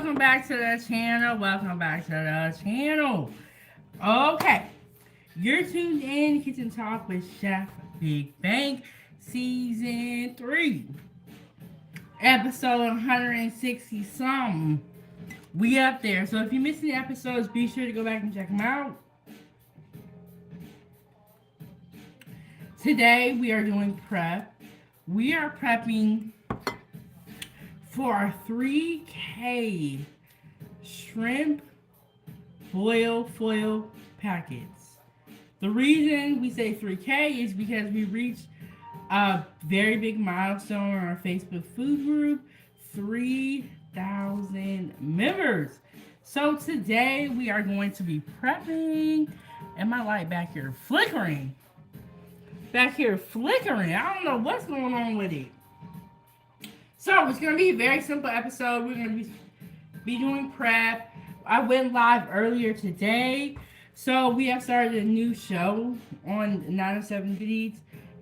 welcome back to the channel. Welcome back to the channel. Okay, you're tuned in Kitchen Talk with Chef Big Bang, Season 3, Episode 160 something. We up there. So if you missed any episodes, be sure to go back and check them out. Today we are doing prep. We are prepping for our 3K shrimp boil foil packets. The reason we say 3K is because we reached a very big milestone on our Facebook food group, 3,000 members. So today we are going to be prepping, and my light back here flickering. I don't know what's going on with it. So it's going to be a very simple episode. We're going to be doing prep. I went live earlier today. So we have started a new show on 907 Goodies,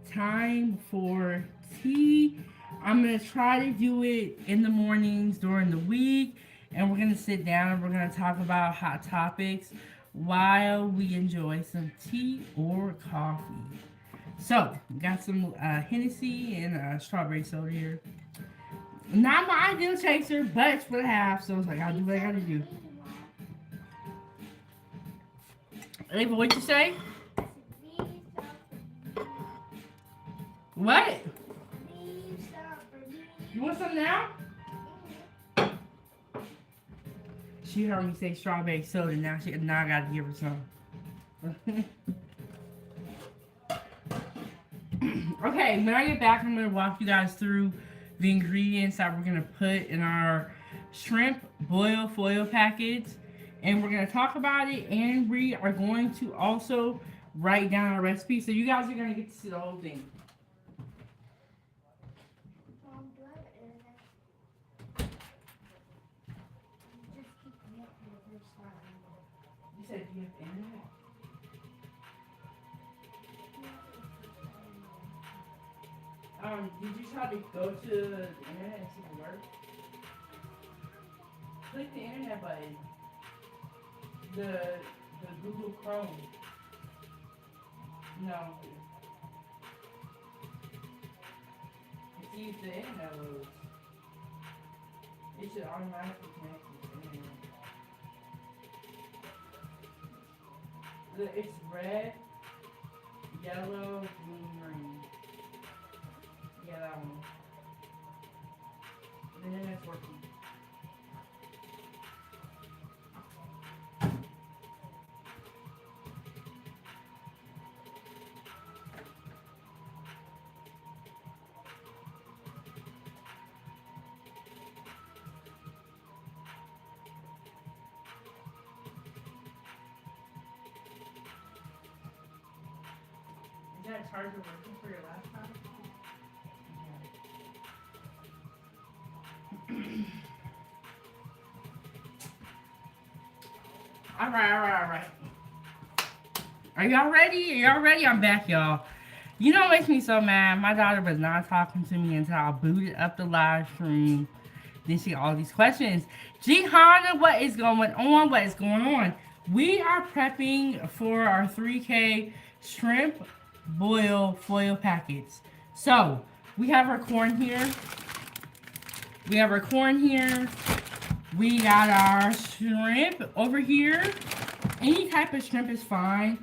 Time for Tea. I'm going to try to do it in the mornings during the week. And we're going to sit down and we're going to talk about hot topics while we enjoy some tea or coffee. So, got some Hennessy and strawberry soda here. Not my ideal chaser, but it's for the half, so it's like, I'll do what I gotta do. Ava, what'd you say? What? You want some now? She heard me say strawberry soda, now I gotta give her some. Okay, when I get back, I'm going to walk you guys through the ingredients that we're going to put in our shrimp boil foil packets. And we're going to talk about it, and we are going to also write down our recipe. So you guys are going to get to see the whole thing. You said you have internet? Did you try to go to the internet and see if it works? Click the internet button. The Google Chrome. No. And see if the internet loads. It should automatically connect to the internet. It's red, yellow, blue, green. Yeah, that one. The internet's working. Is that charger working for your laptop? All right. Are y'all ready? I'm back, y'all. You know what makes me so mad? My daughter was not talking to me until I booted up the live stream. Then she got all these questions. G Honda, what is going on? We are prepping for our 3K shrimp boil foil packets. So, we have our corn here. We got our shrimp over here. Any type of shrimp is fine.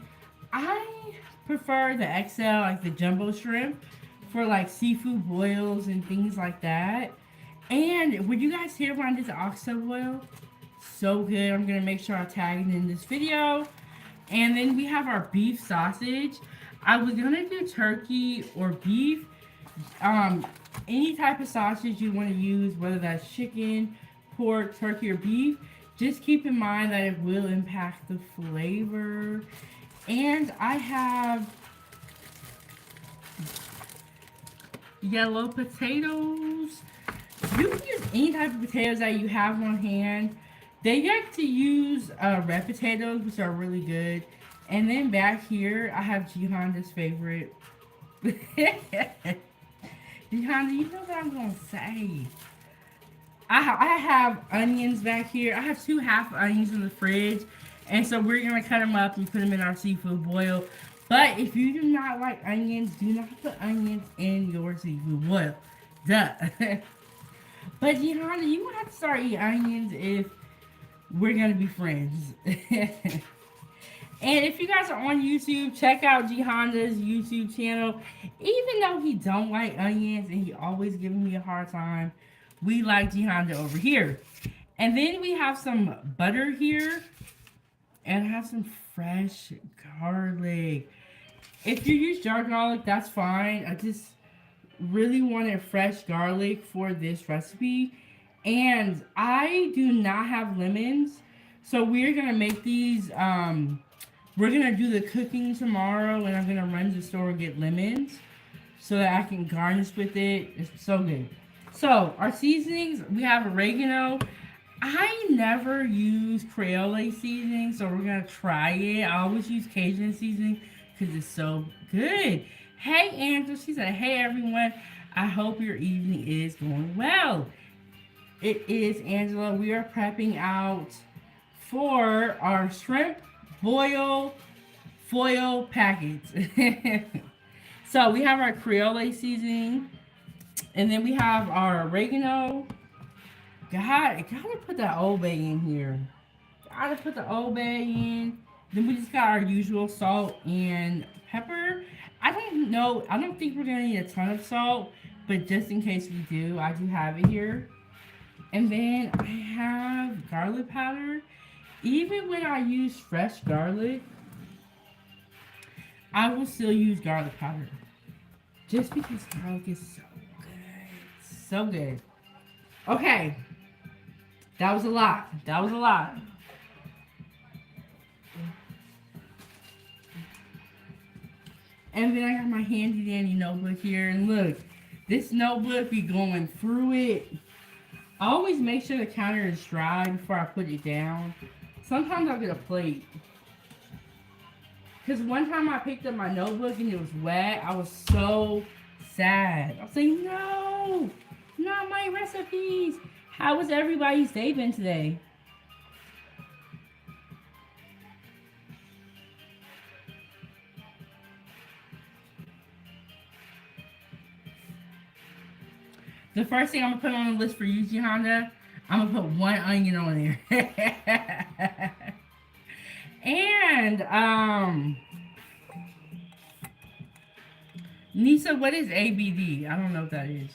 I prefer the XL, like the jumbo shrimp, for like seafood boils and things like that. And would you guys hear when I did the oxtail boil? So good. I'm going to make sure I tag it in this video. And then we have our beef sausage. I was going to do turkey or beef. Any type of sausage you want to use, whether that's chicken, pork, turkey, or beef, just keep in mind that it will impact the flavor. And I have yellow potatoes. You can use any type of potatoes that you have on hand. They like to use red potatoes, which are really good. And then back here, I have Gihanna's favorite. Gihanna, you know what I'm going to say. I have onions back here. I have 2 half onions in the fridge. And so we're going to cut them up and put them in our seafood boil. But if you do not like onions, do not put onions in your seafood boil. Duh. But Gihanna, you won't have to start eating onions if we're going to be friends. And if you guys are on YouTube, check out Gihanna's YouTube channel. Even though he don't like onions and he always giving me a hard time, we like Gihanna over here. And then we have some butter here. And I have some fresh garlic. If you use jar garlic, that's fine. I just really wanted fresh garlic for this recipe. And I do not have lemons. So we're going to make these... we're going to do the cooking tomorrow, and I'm going to run to the store and get lemons so that I can garnish with it. It's so good. So, our seasonings, we have oregano. I never use Creole seasoning, so we're going to try it. I always use Cajun seasoning because it's so good. Hey, Angela. She said, hey, everyone. I hope your evening is going well. It is, Angela. We are prepping out for our shrimp boil foil packets. So we have our Creole seasoning, and then we have our oregano. Gotta put that Old Bay in here. Gotta put the Old Bay in. Then we just got our usual salt and pepper. I don't think we're gonna need a ton of salt, but just in case we do, I do have it here. And then I have garlic powder. Even when I use fresh garlic, I will still use garlic powder. Just because garlic is so good. So good. Okay. That was a lot. And then I got my handy dandy notebook here. And look, this notebook be going through it. I always make sure the counter is dry before I put it down. Sometimes I'll get a plate. Because one time I picked up my notebook and it was wet. I was so sad. I was like, no, not my recipes. How was everybody's day been today? The first thing I'm going to put on the list for you, Gihanna, I'm going to put 1 onion on there. And, Nisa, what is ABD? I don't know what that is.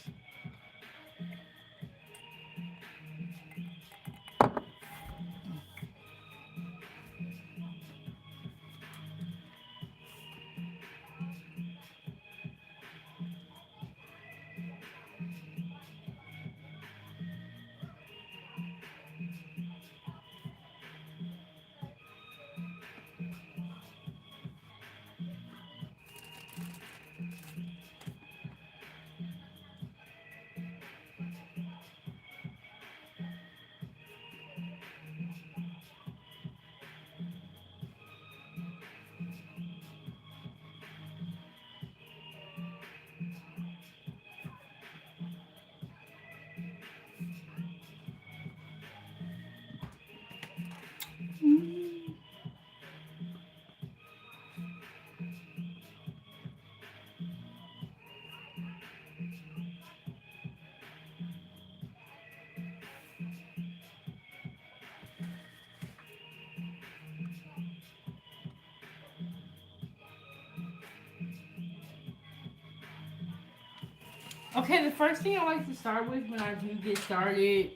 Okay, the first thing I like to start with when I do get started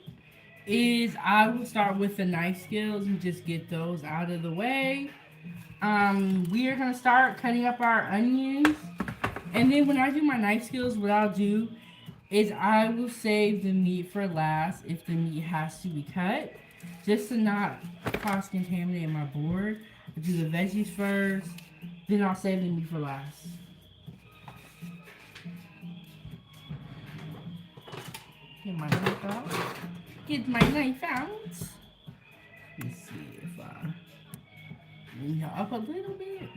is I will start with the knife skills and just get those out of the way. We are going to start cutting up our onions. And then when I do my knife skills, what I'll do is I will save the meat for last if the meat has to be cut. Just to not cross-contaminate my board. I'll do the veggies first, then I'll save the meat for last. Get my knife out. Get my knife out. Let's see if I lean her up a little bit.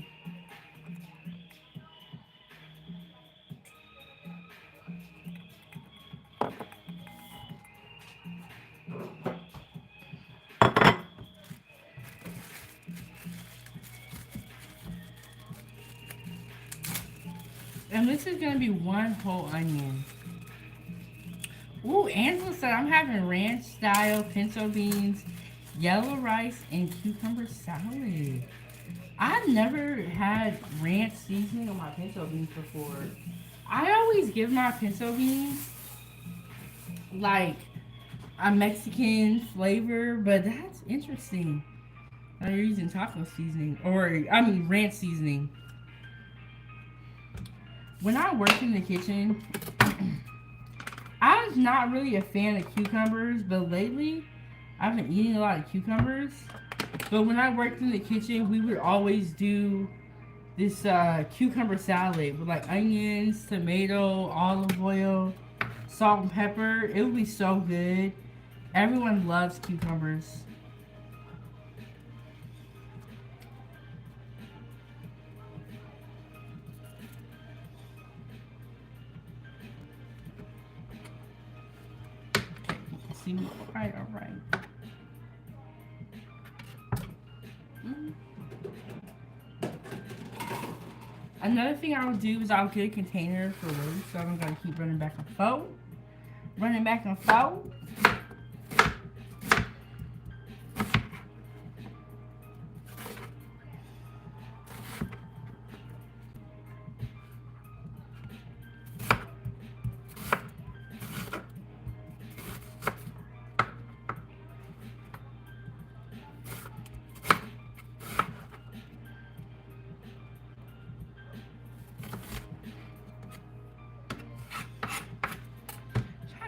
And this is gonna be one whole onion. Ooh, Angela said I'm having ranch style pinto beans, yellow rice, and cucumber salad. I've never had ranch seasoning on my pinto beans before. I always give my pinto beans like a Mexican flavor, but that's interesting. You're using taco seasoning, or I mean ranch seasoning. When I worked in the kitchen, I was not really a fan of cucumbers, but lately I've been eating a lot of cucumbers. But when I worked in the kitchen, we would always do this cucumber salad with like onions, tomato, olive oil, salt and pepper. It would be so good. Everyone loves cucumbers. See, alright. Another thing I'll do is I'll get a container for roast, so I don't gotta keep running back and forth.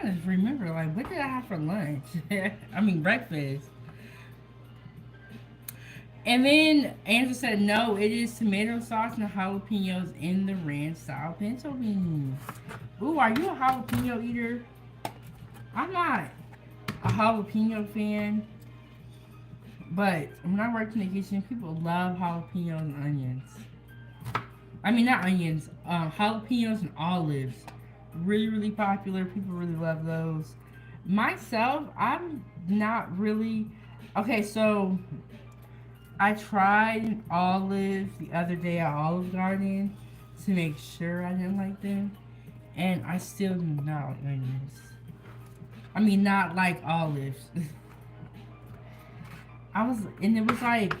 Trying to remember, like, what did I have for lunch? I mean, breakfast. And then Angela said, no, it is tomato sauce and jalapenos in the ranch style pinto beans. Ooh, are you a jalapeno eater? I'm not a jalapeno fan, but when I worked in the kitchen, people love jalapenos and onions. I mean, not onions, jalapenos and olives. Really, really popular. People really love those. Myself, I'm not really. Okay, so I tried an olive the other day at Olive Garden to make sure I didn't like them, and I still do not like onions. I mean, not like olives. And it was like,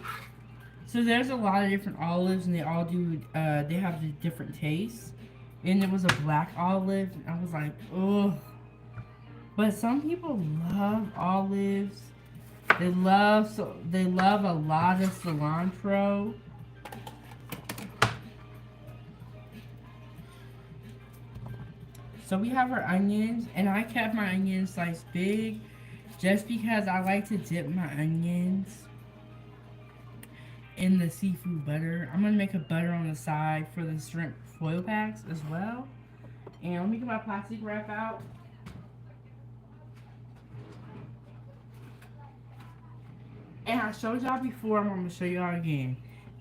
so there's a lot of different olives, and they all do, they have the different tastes. And it was a black olive, and I was like, ugh. But some people love olives. They love a lot of cilantro. So we have our onions, and I kept my onions sliced big just because I like to dip my onions in the seafood butter. I'm gonna make a butter on the side for the shrimp foil packs as well. And let me get my plastic wrap out. And I showed y'all before, I'm gonna show y'all again.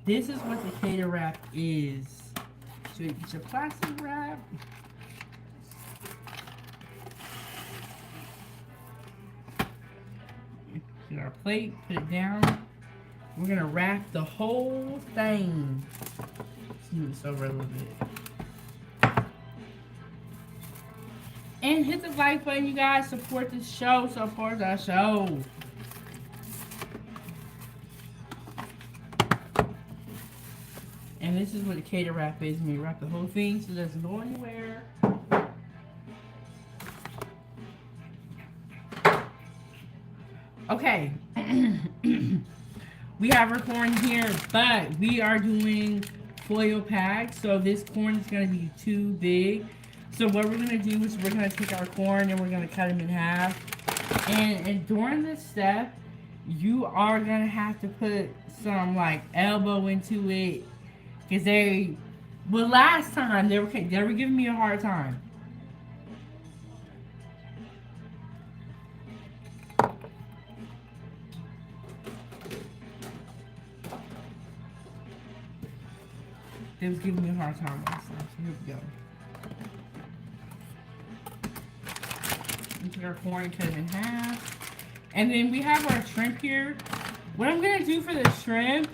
This is what the cater wrap is. So you get your plastic wrap. Get our plate, put it down. We're gonna wrap the whole thing. Let's move this over a little bit. And hit the like button, you guys. Support the show. Support the show. And this is what the cater wrap is. We wrap the whole thing so it doesn't go anywhere. Okay. We have our corn here, but we are doing foil packs, so this corn is going to be too big. So what we're going to do is we're going to take our corn and we're going to cut them in half. And during this step, you are going to have to put some like elbow into it, because last time they were giving me a hard time. They was giving me a hard time last time, so here we go. We take our corn and cut it in half. And then we have our shrimp here. What I'm gonna do for the shrimp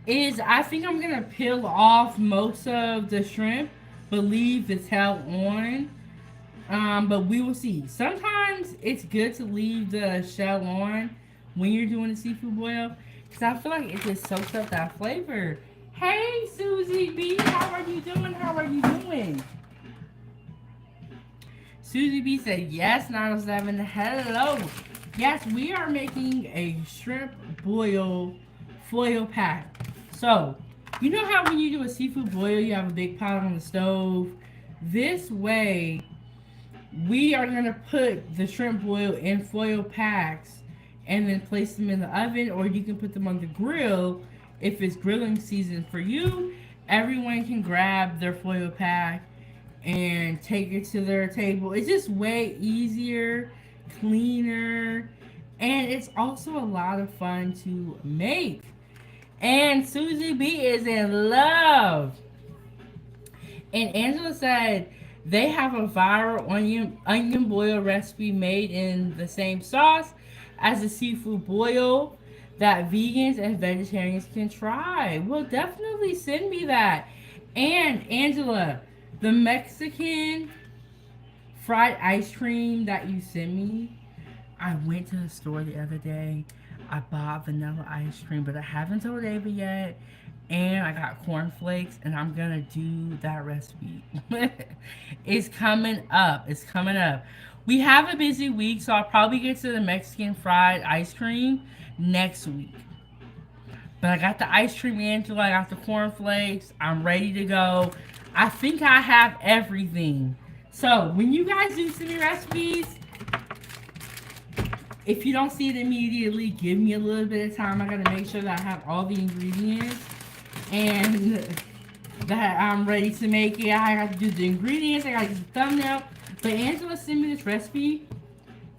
is I think I'm gonna peel off most of the shrimp, but leave the tail on. But we will see. Sometimes it's good to leave the shell on when you're doing the seafood boil, because I feel like it just soaks up that flavor. Hey, Susie B, how are you doing? How are you doing? Susie B said yes, 907. Hello. Yes, we are making a shrimp boil foil pack. So, you know how when you do a seafood boil, you have a big pot on the stove? This way, we are going to put the shrimp boil in foil packs and then place them in the oven, or you can put them on the grill if it's grilling season for you. Everyone can grab their foil pack and take it to their table. It's just way easier, cleaner, and it's also a lot of fun to make. And Susie B is in love. And Angela said they have a viral onion boil recipe made in the same sauce as the seafood boil that vegans and vegetarians can try. Well, definitely send me that. And Angela, the Mexican fried ice cream that you sent me, I went to the store the other day. I bought vanilla ice cream, but I haven't told Ava yet. And I got cornflakes, and I'm gonna do that recipe. It's coming up. It's coming up. We have a busy week, so I'll probably get to the Mexican fried ice cream next week. But I got the ice cream, Angela. I got the cornflakes. I'm ready to go. I think I have everything. So when you guys do send me recipes, if you don't see it immediately, give me a little bit of time. I gotta make sure that I have all the ingredients and that I'm ready to make it. I got to do the ingredients. I gotta do the thumbnail. But Angela sent me this recipe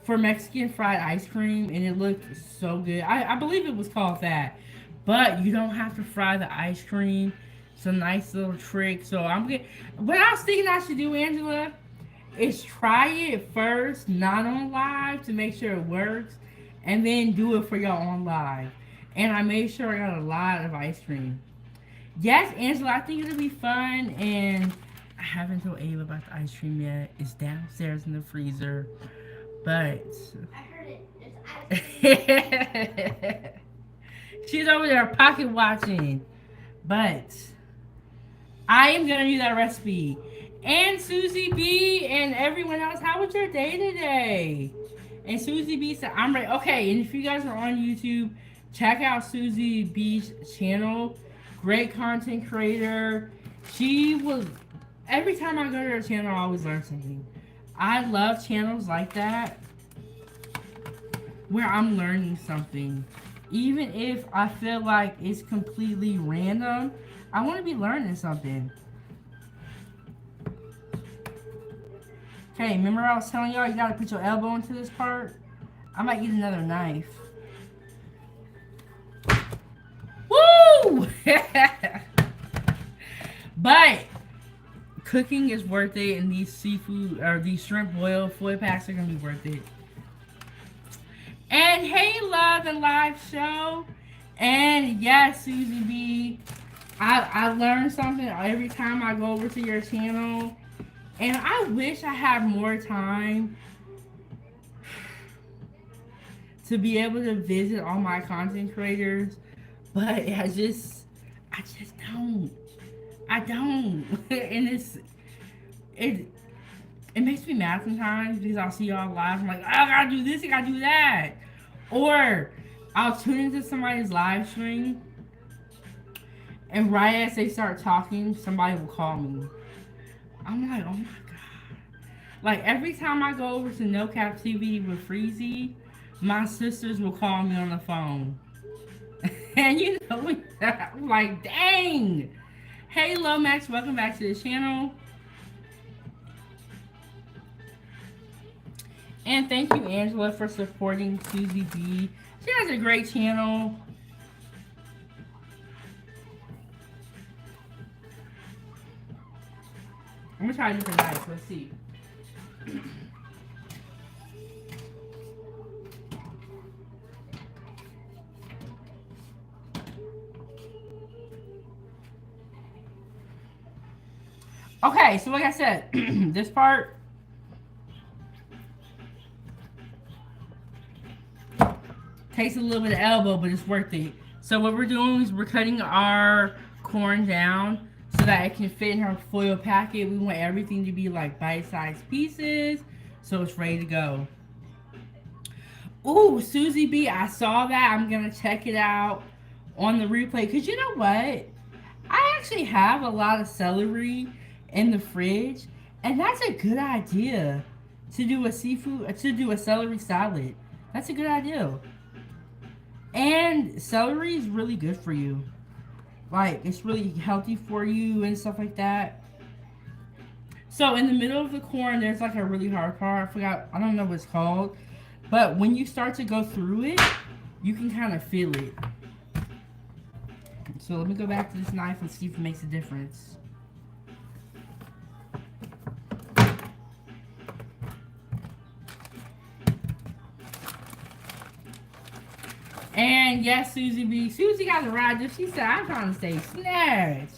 for Mexican fried ice cream, and it looked so good. I believe it was called that. But you don't have to fry the ice cream. It's a nice little trick. So I'm good. What I was thinking I should do, Angela, is try it first, not on live, to make sure it works, and then do it for y'all on live. And I made sure I got a lot of ice cream. Yes, Angela, I think it'll be fun, and I haven't told Ava about the ice cream yet. It's downstairs in the freezer, but I heard it. It's ice cream. she's over there pocket watching. But I am gonna do that recipe. And Susie B and everyone else, how was your day today? And Susie B said, I'm ready. Okay, and if you guys are on YouTube, check out Susie B's channel. Great content creator. She was, every time I go to her channel, I always learn something. I love channels like that where I'm learning something. Even if I feel like it's completely random, I want to be learning something. Okay, remember I was telling y'all you gotta put your elbow into this part? I might get another knife. Woo! But cooking is worth it, and these seafood or these shrimp boil foil packs are gonna be worth it. And hey, love and live show. And yes, Susie B, I learned something every time I go over to your channel. And I wish I had more time to be able to visit all my content creators, but I just don't. I don't. And it it makes me mad sometimes because I'll see y'all live. I'm like, oh, I gotta do this, I gotta do that. Or I'll tune into somebody's live stream, and right as they start talking, somebody will call me. I'm like, oh my god. Like every time I go over to No Captivity with Freezy, my sisters will call me on the phone. And you know, I'm like, dang. Hey, Lomax, welcome back to the channel. And thank you, Angela, for supporting Susie B. She has a great channel. I'm gonna try a different knife. Let's see. Okay, so like I said, this part takes a little bit of elbow, but it's worth it. So what we're doing is we're cutting our corn down so that it can fit in our foil packet. We want everything to be like bite-sized pieces, so it's ready to go. Ooh, Susie B, I saw that. I'm gonna check it out on the replay. Because you know what? I actually have a lot of celery in the fridge, and that's a good idea to do a to do a celery salad. That's a good idea. And celery is really good for you. Like, it's really healthy for you and stuff like that. So, in the middle of the corn, there's like a really hard part. I don't know what it's called. But when you start to go through it, you can kind of feel it. So, let me go back to this knife and see if it makes a difference. And yes, Susie B. Susie got the right. She said, I'm trying to say snatch.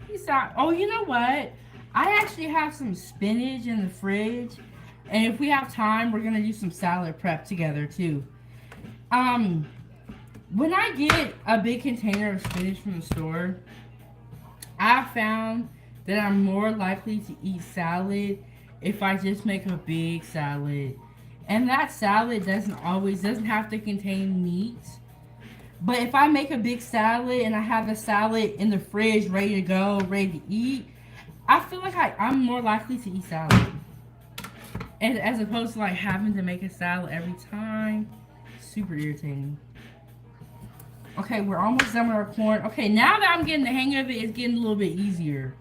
He said, oh, you know what? I actually have some spinach in the fridge. And if we have time, we're going to do some salad prep together, too. When I get a big container of spinach from the store, I found that I'm more likely to eat salad if I just make a big salad. And that salad doesn't have to contain meat. But if I make a big salad and I have the salad in the fridge ready to go, ready to eat, I feel like I'm more likely to eat salad. And as opposed to like having to make a salad every time. Super irritating. Okay, we're almost done with our corn. Okay, now that I'm getting the hang of it, it's getting a little bit easier.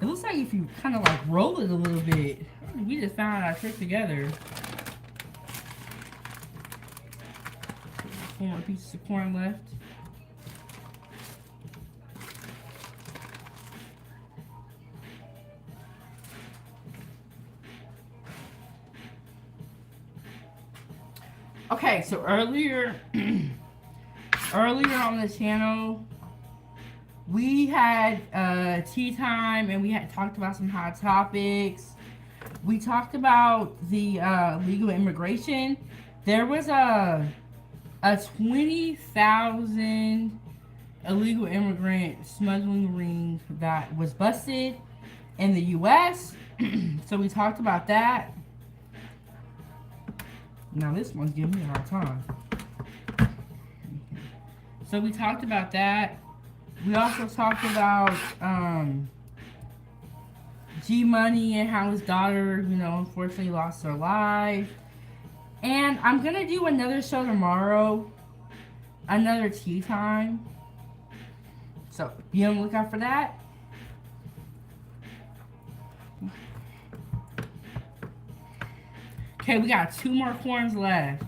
It looks like if you kind of like roll it a little bit. We just found our trick together. Four more pieces of corn left. Okay, so earlier on the channel, we had tea time and we had talked about some hot topics. We talked about the legal immigration. There was a 20,000 illegal immigrant smuggling ring that was busted in the U.S. So we talked about that. Now this one's giving me a hard time. So we talked about that. We also talked about G Money and how his daughter, unfortunately lost her life. And I'm gonna do another show tomorrow, another tea time. So be on the lookout for that. Okay, we got 2 more corns left.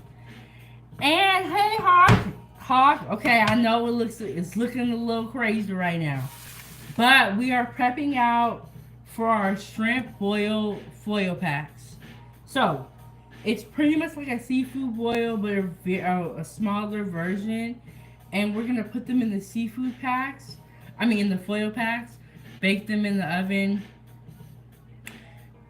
And hey, Hawk. Okay, I know it's looking a little crazy right now, but we are prepping out for our shrimp boil foil packs. So it's pretty much like a seafood boil, but a smaller version. And we're gonna put them in the seafood packs. In the foil packs. Bake them in the oven.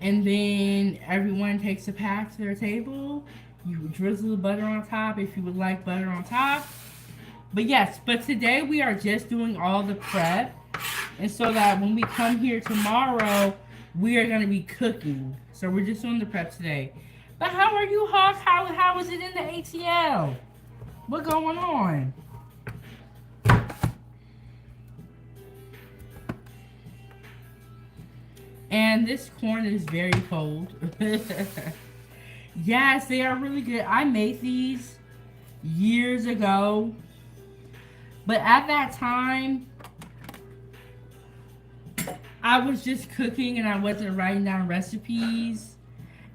And then everyone takes a pack to their table. You drizzle the butter on top if you would like butter on top. But yes, today we are just doing all the prep. And so that when we come here tomorrow, we are going to be cooking. So we're just doing the prep today. But how are you, Hawk? How is it in the ATL? What's going on? And this corn is very cold. Yes, they are really good. I made these years ago. But at that time, I was just cooking and I wasn't writing down recipes.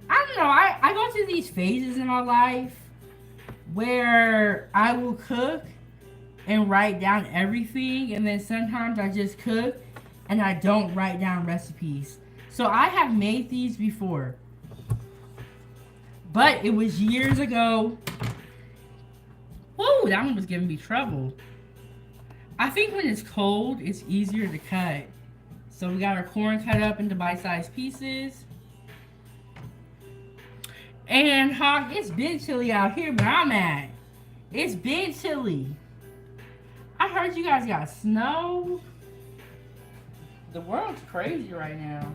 I don't know. I go through these phases in my life where I will cook and write down everything. And then sometimes I just cook and I don't write down recipes. So I have made these before. But it was years ago. Whoa, that one was giving me trouble. I think when it's cold, it's easier to cut. So we got our corn cut up into bite-sized pieces. And Hawk, it's been chilly out here where I'm at. It's been chilly. I heard you guys got snow. The world's crazy right now.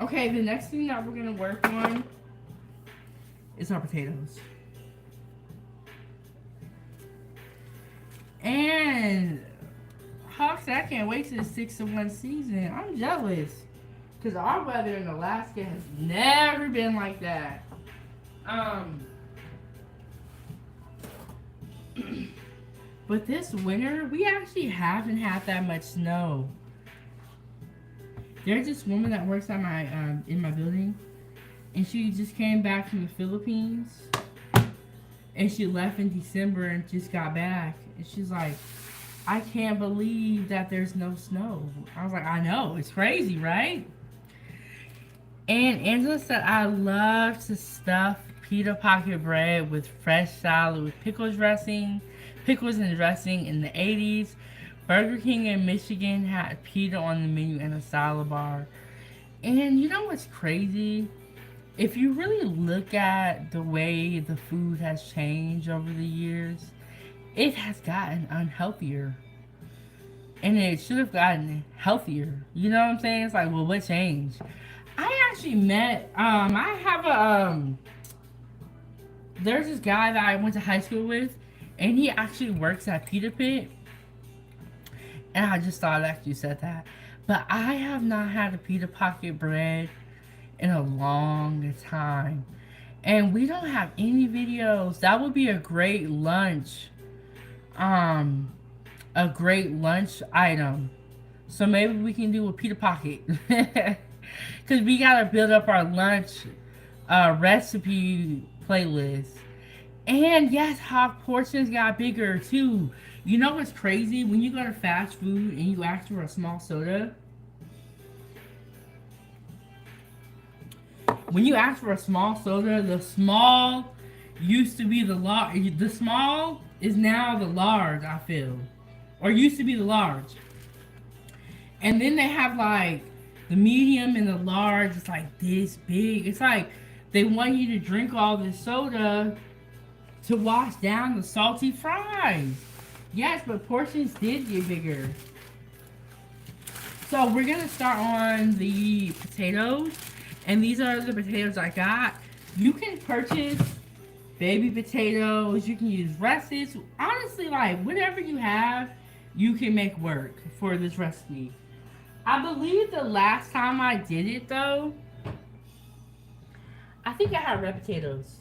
Okay, the next thing that we're gonna work on is our potatoes. And Hawks, I can't wait till the 6-1 season. I'm jealous. Because our weather in Alaska has never been like that. But this winter, we actually haven't had that much snow. There's this woman that works at my in my building, and she just came back from the Philippines, and she left in December and just got back, and she's like, I can't believe that there's no snow. I was like, I know, it's crazy, right? And Angela said, I love to stuff pita pocket bread with fresh salad with pickles and dressing in the 80s. Burger King in Michigan had pita on the menu and a salad bar. And you know what's crazy? If you really look at the way the food has changed over the years, it has gotten unhealthier. And it should have gotten healthier. You know what I'm saying? It's like, well, what changed? I actually met, I have a, there's this guy that I went to high school with, and he actually works at Pita Pit. And I just thought after you said that. But I have not had a pita pocket bread in a long time. And we don't have any videos. That would be a great lunch. A great lunch item. So maybe we can do a pita pocket. Because we got to build up our lunch recipe playlist. And yes, hot portions got bigger too. You know what's crazy? When you go to fast food and you ask for a small soda, when you ask for a small soda, the small used to be the large. The small is now the large, I feel. Or used to be the large. And then they have like the medium and the large. It's like this big. It's like they want you to drink all this soda to wash down the salty fries. Yes, but portions did get bigger. So we're gonna start on the potatoes. And these are the potatoes I got. You can purchase baby potatoes. You can use russets. Honestly, like whatever you have, you can make work for this recipe. I believe the last time I did it though, I think I had red potatoes.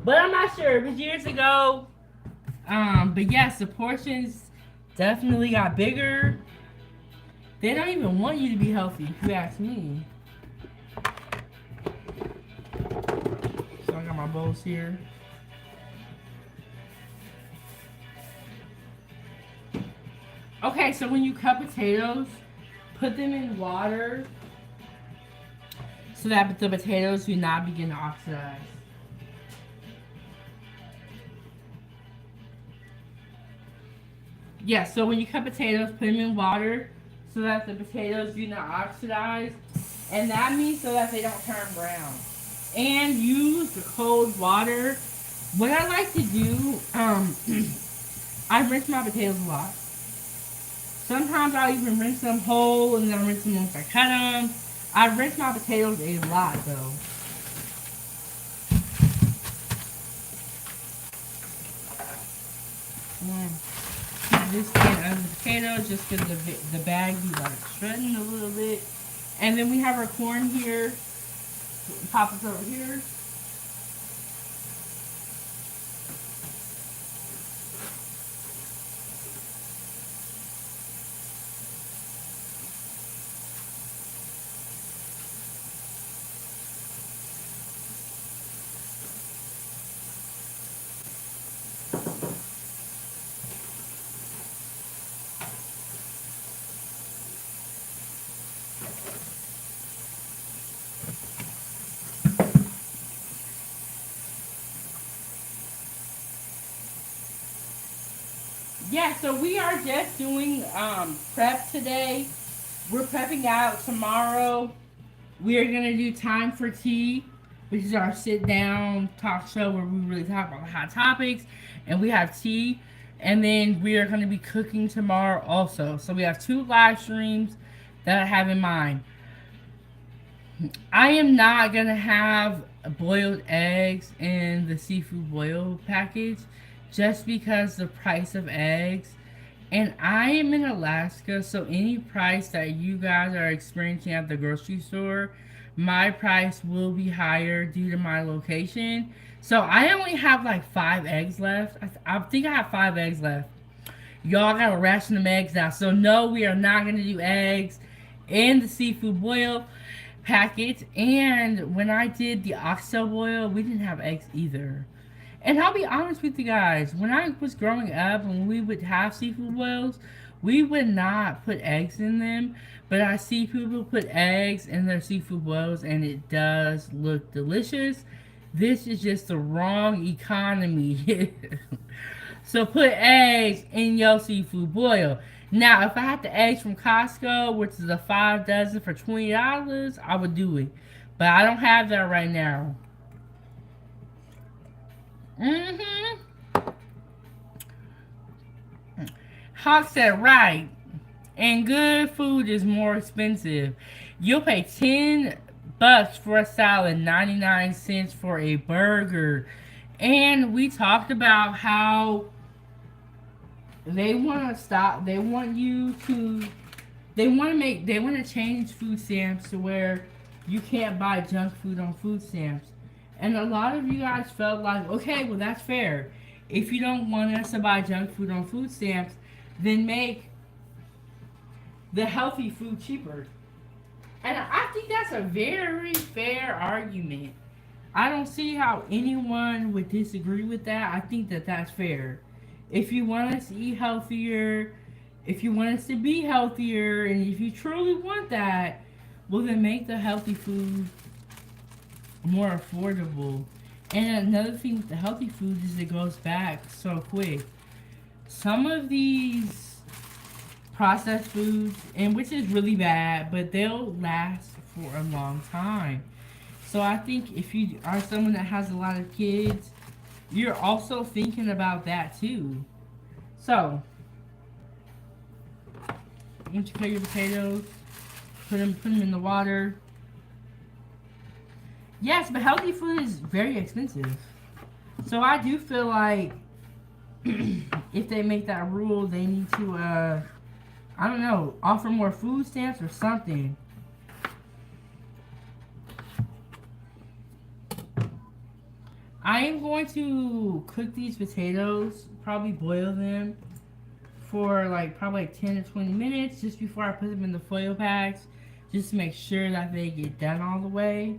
But I'm not sure. It was years ago. But yes, the portions definitely got bigger. They don't even want you to be healthy, if you ask me. So I got my bowls here. Okay, so when you cut potatoes, put them in water so that the potatoes do not begin to oxidize. Yeah, so when you cut potatoes, put them in water so that the potatoes do not oxidize. And that means so that they don't turn brown. And use the cold water. What I like to do, I rinse my potatoes a lot. Sometimes I'll even rinse them whole and then I'll rinse them once I cut them. I rinse my potatoes a lot though. This can of the potatoes just because the bag be like shredding a little bit. And then we have our corn here. Pop this over here. Yeah, so we are just doing prep today. We're prepping out tomorrow. We are gonna do time for tea, which is our sit down talk show where we really talk about hot topics, and we have tea. And then we are gonna be cooking tomorrow also. So we have two live streams that I have in mind. I am not gonna have boiled eggs in the seafood boil package just because the price of eggs. And I am in Alaska, so any price that you guys are experiencing at the grocery store, my price will be higher due to my location. So I only have like 5 eggs left. I think I have 5 eggs left. Y'all gotta ration them eggs out. So no, we are not gonna do eggs in the seafood boil package. And when I did the oxtail boil, we didn't have eggs either. And I'll be honest with you guys, when I was growing up and we would have seafood boils, we would not put eggs in them. But I see people put eggs in their seafood boils and it does look delicious. This is just the wrong economy. So put eggs in your seafood boil. Now, if I had the eggs from Costco, which is a 5 dozen for $20, I would do it. But I don't have that right now. Mm-hmm. Hawk said right. And good food is more expensive. You'll pay $10 for a salad, 99 cents for a burger. And we talked about how they want to stop. They want you to. They want to make. They want to change food stamps to where you can't buy junk food on food stamps. And a lot of you guys felt like, okay, well that's fair. If you don't want us to buy junk food on food stamps, then make the healthy food cheaper. And I think that's a very fair argument. I don't see how anyone would disagree with that. I think that that's fair. If you want us to eat healthier, if you want us to be healthier, and if you truly want that, well then make the healthy food more affordable. And another thing with the healthy food is it goes back so quick. Some of these processed foods, and which is really bad, but they'll last for a long time. So I think if you are someone that has a lot of kids, you're also thinking about that too. So, once you cut your potatoes, put them in the water. Yes, but healthy food is very expensive. So I do feel like if they make that rule, they need to, I don't know, offer more food stamps or something. I am going to cook these potatoes, probably boil them for probably 10 to 20 minutes just before I put them in the foil packs, just to make sure that they get done all the way.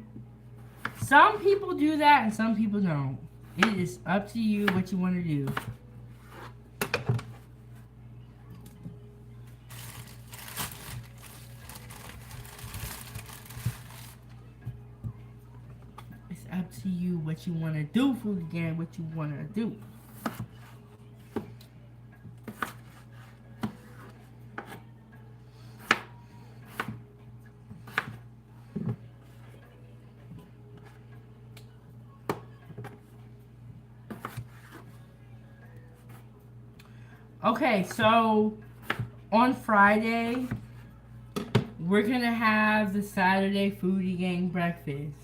Some people do that and some people don't. It is up to you what you want to do. It's up to you what you want to do, food again, what you want to do. Okay, so on Friday, we're going to have the Saturday Foodie Gang breakfast.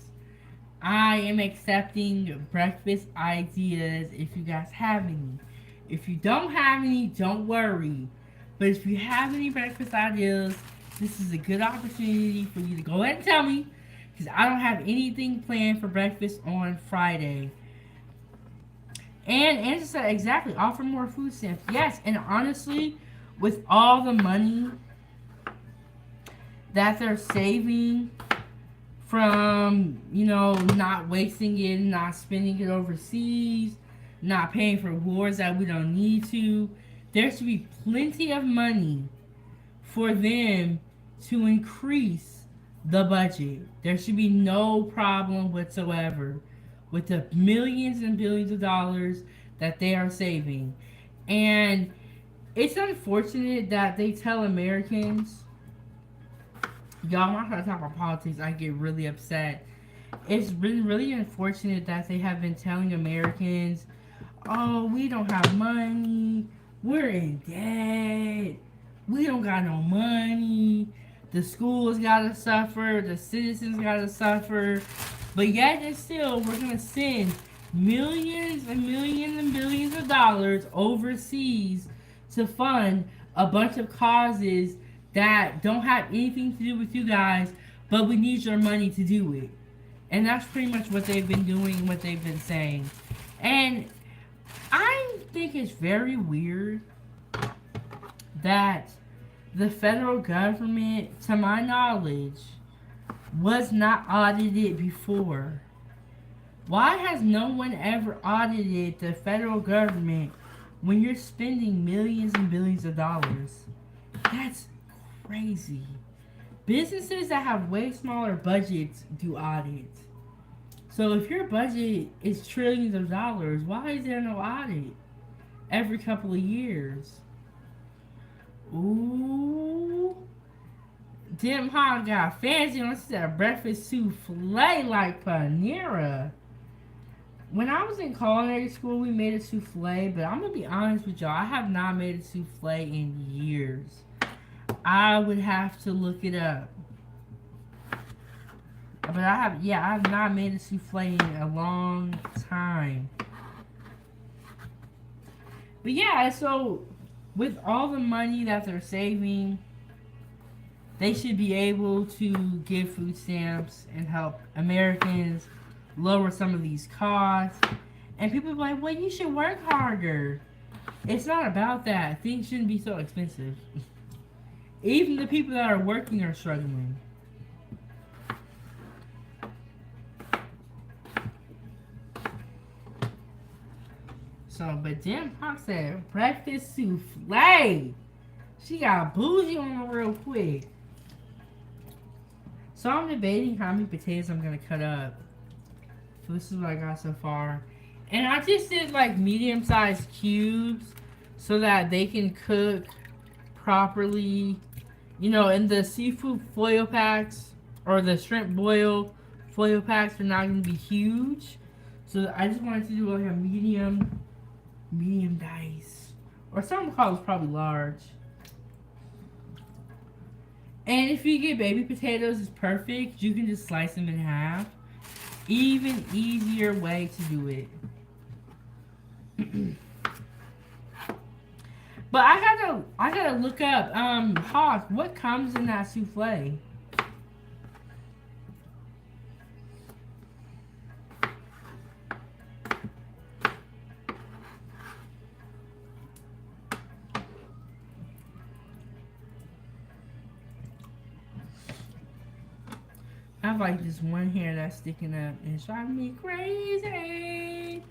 I am accepting breakfast ideas if you guys have any. If you don't have any, don't worry. But if you have any breakfast ideas, this is a good opportunity for you to go ahead and tell me, because I don't have anything planned for breakfast on Friday. And Angela said, exactly, offer more food stamps. Yes, and honestly, with all the money that they're saving from, not wasting it, not spending it overseas, not paying for wars that we don't need to, There should be plenty of money for them to increase the budget. There should be no problem whatsoever with the millions and billions of dollars that they are saving. And it's unfortunate that they tell Americans, y'all, when I talk about politics, I get really upset. It's been really unfortunate that they have been telling Americans, oh, we don't have money, we're in debt, we don't got no money, the schools gotta suffer, the citizens gotta suffer, but yet and still, we're gonna send millions and millions and billions of dollars overseas to fund a bunch of causes that don't have anything to do with you guys, but we need your money to do it. And that's pretty much what they've been doing, what they've been saying. And I think it's very weird that the federal government, to my knowledge, was not audited before. Why has no one ever audited the federal government when you're spending millions and billions of dollars? That's crazy. Businesses that have way smaller budgets do audits. So if your budget is trillions of dollars, why is there no audit every couple of years? Ooh. Dim Hog got fancy on that breakfast souffle like Panera. When I was in culinary school, we made a souffle, but I'm gonna be honest with y'all, I have not made a souffle in years. I would have to look it up. But I have not made a souffle in a long time. But yeah, so with all the money that they're saving, they should be able to give food stamps and help Americans lower some of these costs. And people are like, well, you should work harder. It's not about that. Things shouldn't be so expensive. Even the people that are working are struggling. So, but Jen Hawk said breakfast souffle. She got bougie on her real quick. So I'm debating how many potatoes I'm gonna cut up. So this is what I got so far. And I just did like medium-sized cubes so that they can cook properly. You know, in the seafood foil packs or the shrimp boil foil packs are not gonna be huge. So I just wanted to do like a medium dice. Or some call it probably large. And if you get baby potatoes, it's perfect. You can just slice them in half. Even easier way to do it. But I gotta look up, Hawk, what comes in that souffle? I have like this one hair that's sticking up and it's driving me crazy.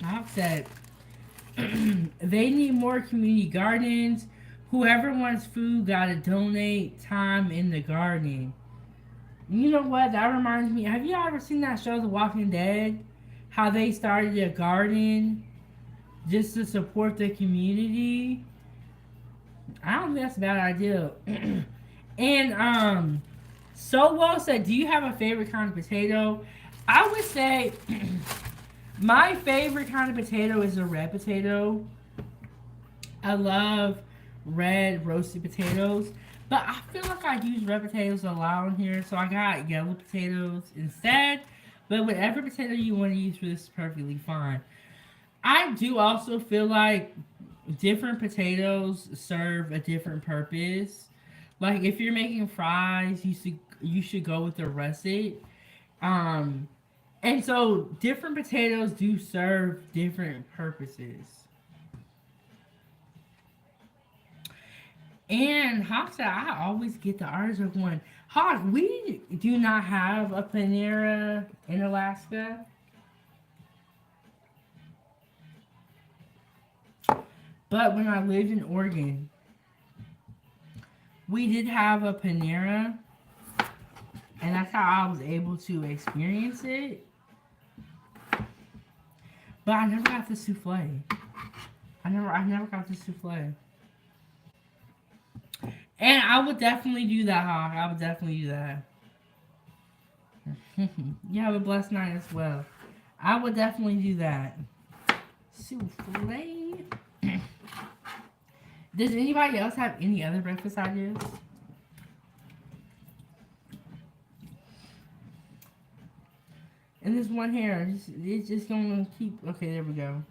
I've said they need more community gardens. Whoever wants food gotta donate time in the garden. You know what? That reminds me. Have you ever seen that show, The Walking Dead? How they started a garden just to support the community. I don't think that's a bad idea. And so well said. Do you have a favorite kind of potato? I would say my favorite kind of potato is a red potato. I love red roasted potatoes. But I feel like I use red potatoes a lot on here, so I got yellow potatoes instead. But whatever potato you want to use for this is perfectly fine. I do also feel like different potatoes serve a different purpose. Like if you're making fries, you should go with the russet. Um, and so different potatoes do serve different purposes. And Hawk said, I always get the Arzok one. Hawk, we do not have a Panera in Alaska. But when I lived in Oregon, we did have a Panera. And that's how I was able to experience it. But I never got the souffle. I never got the souffle. And I would definitely do that, Hawk. I would definitely do that. You have a blessed night as well. I would definitely do that. Souffle. Does anybody else have any other breakfast ideas? And this one hair, it's just gonna keep. Okay, there we go.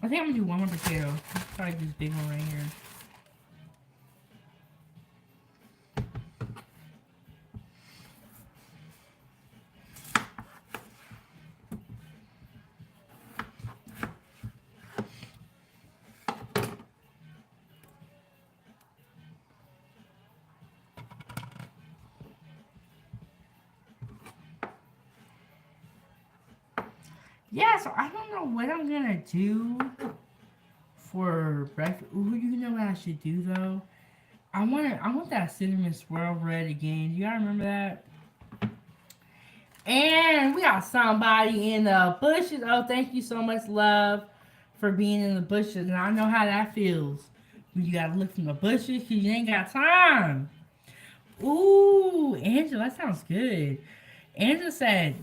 I think I'm gonna do one more potato. Let's try this big one right here. Yeah, so I don't know what I'm gonna do for breakfast. Ooh, you know what I should do though? I want that cinnamon swirl bread again. You gotta remember that? And we got somebody in the bushes. Oh, thank you so much, love, for being in the bushes. And I know how that feels when you gotta look from the bushes because you ain't got time. Ooh, Angela, that sounds good. Angela said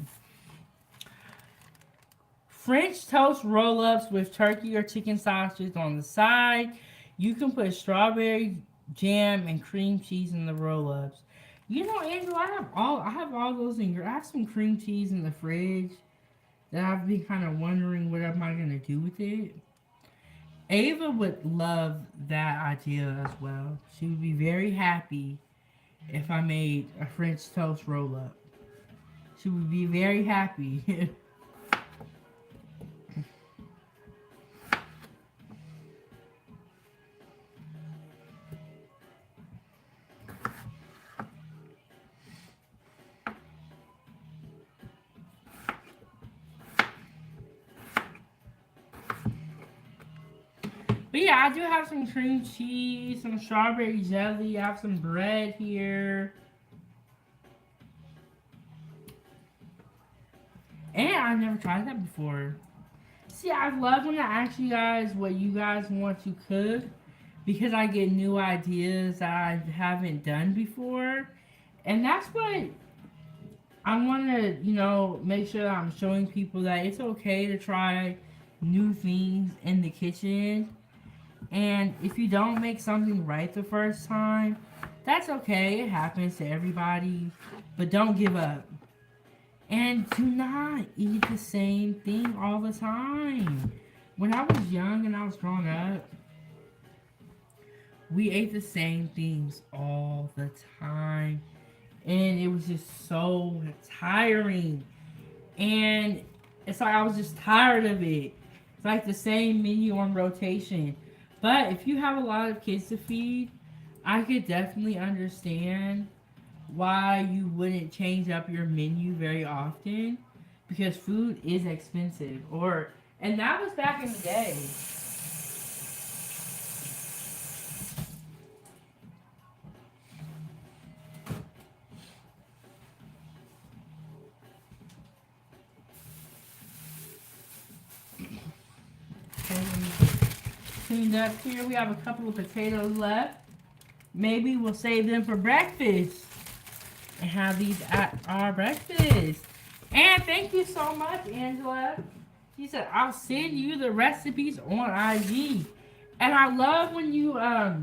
French toast roll ups with turkey or chicken sausages on the side. You can put strawberry jam and cream cheese in the roll ups. You know, Angela, I have all those in I have some cream cheese in the fridge that I've been kind of wondering what am I gonna do with it. Ava would love that idea as well. She would be very happy if I made a French toast roll up. She would be very happy. But yeah, I do have some cream cheese, some strawberry jelly. I have some bread here. And I've never tried that before. See, I love when I ask you guys what you guys want to cook because I get new ideas that I haven't done before. And that's what I want to, make sure that I'm showing people that it's okay to try new things in the kitchen. And if you don't make something right the first time, that's okay. It happens to everybody. But don't give up. And do not eat the same thing all the time. When I was young and I was growing up, we ate the same things all the time. And it was just so tiring. And it's like I was just tired of it. It's like the same menu on rotation. But if you have a lot of kids to feed, I could definitely understand why you wouldn't change up your menu very often because food is expensive. And that was back in the day. Cleaned up here. We have a couple of potatoes left. Maybe we'll save them for breakfast and have these at our breakfast. And thank you so much, Angela. She said, I'll send you the recipes on IG. And I love when you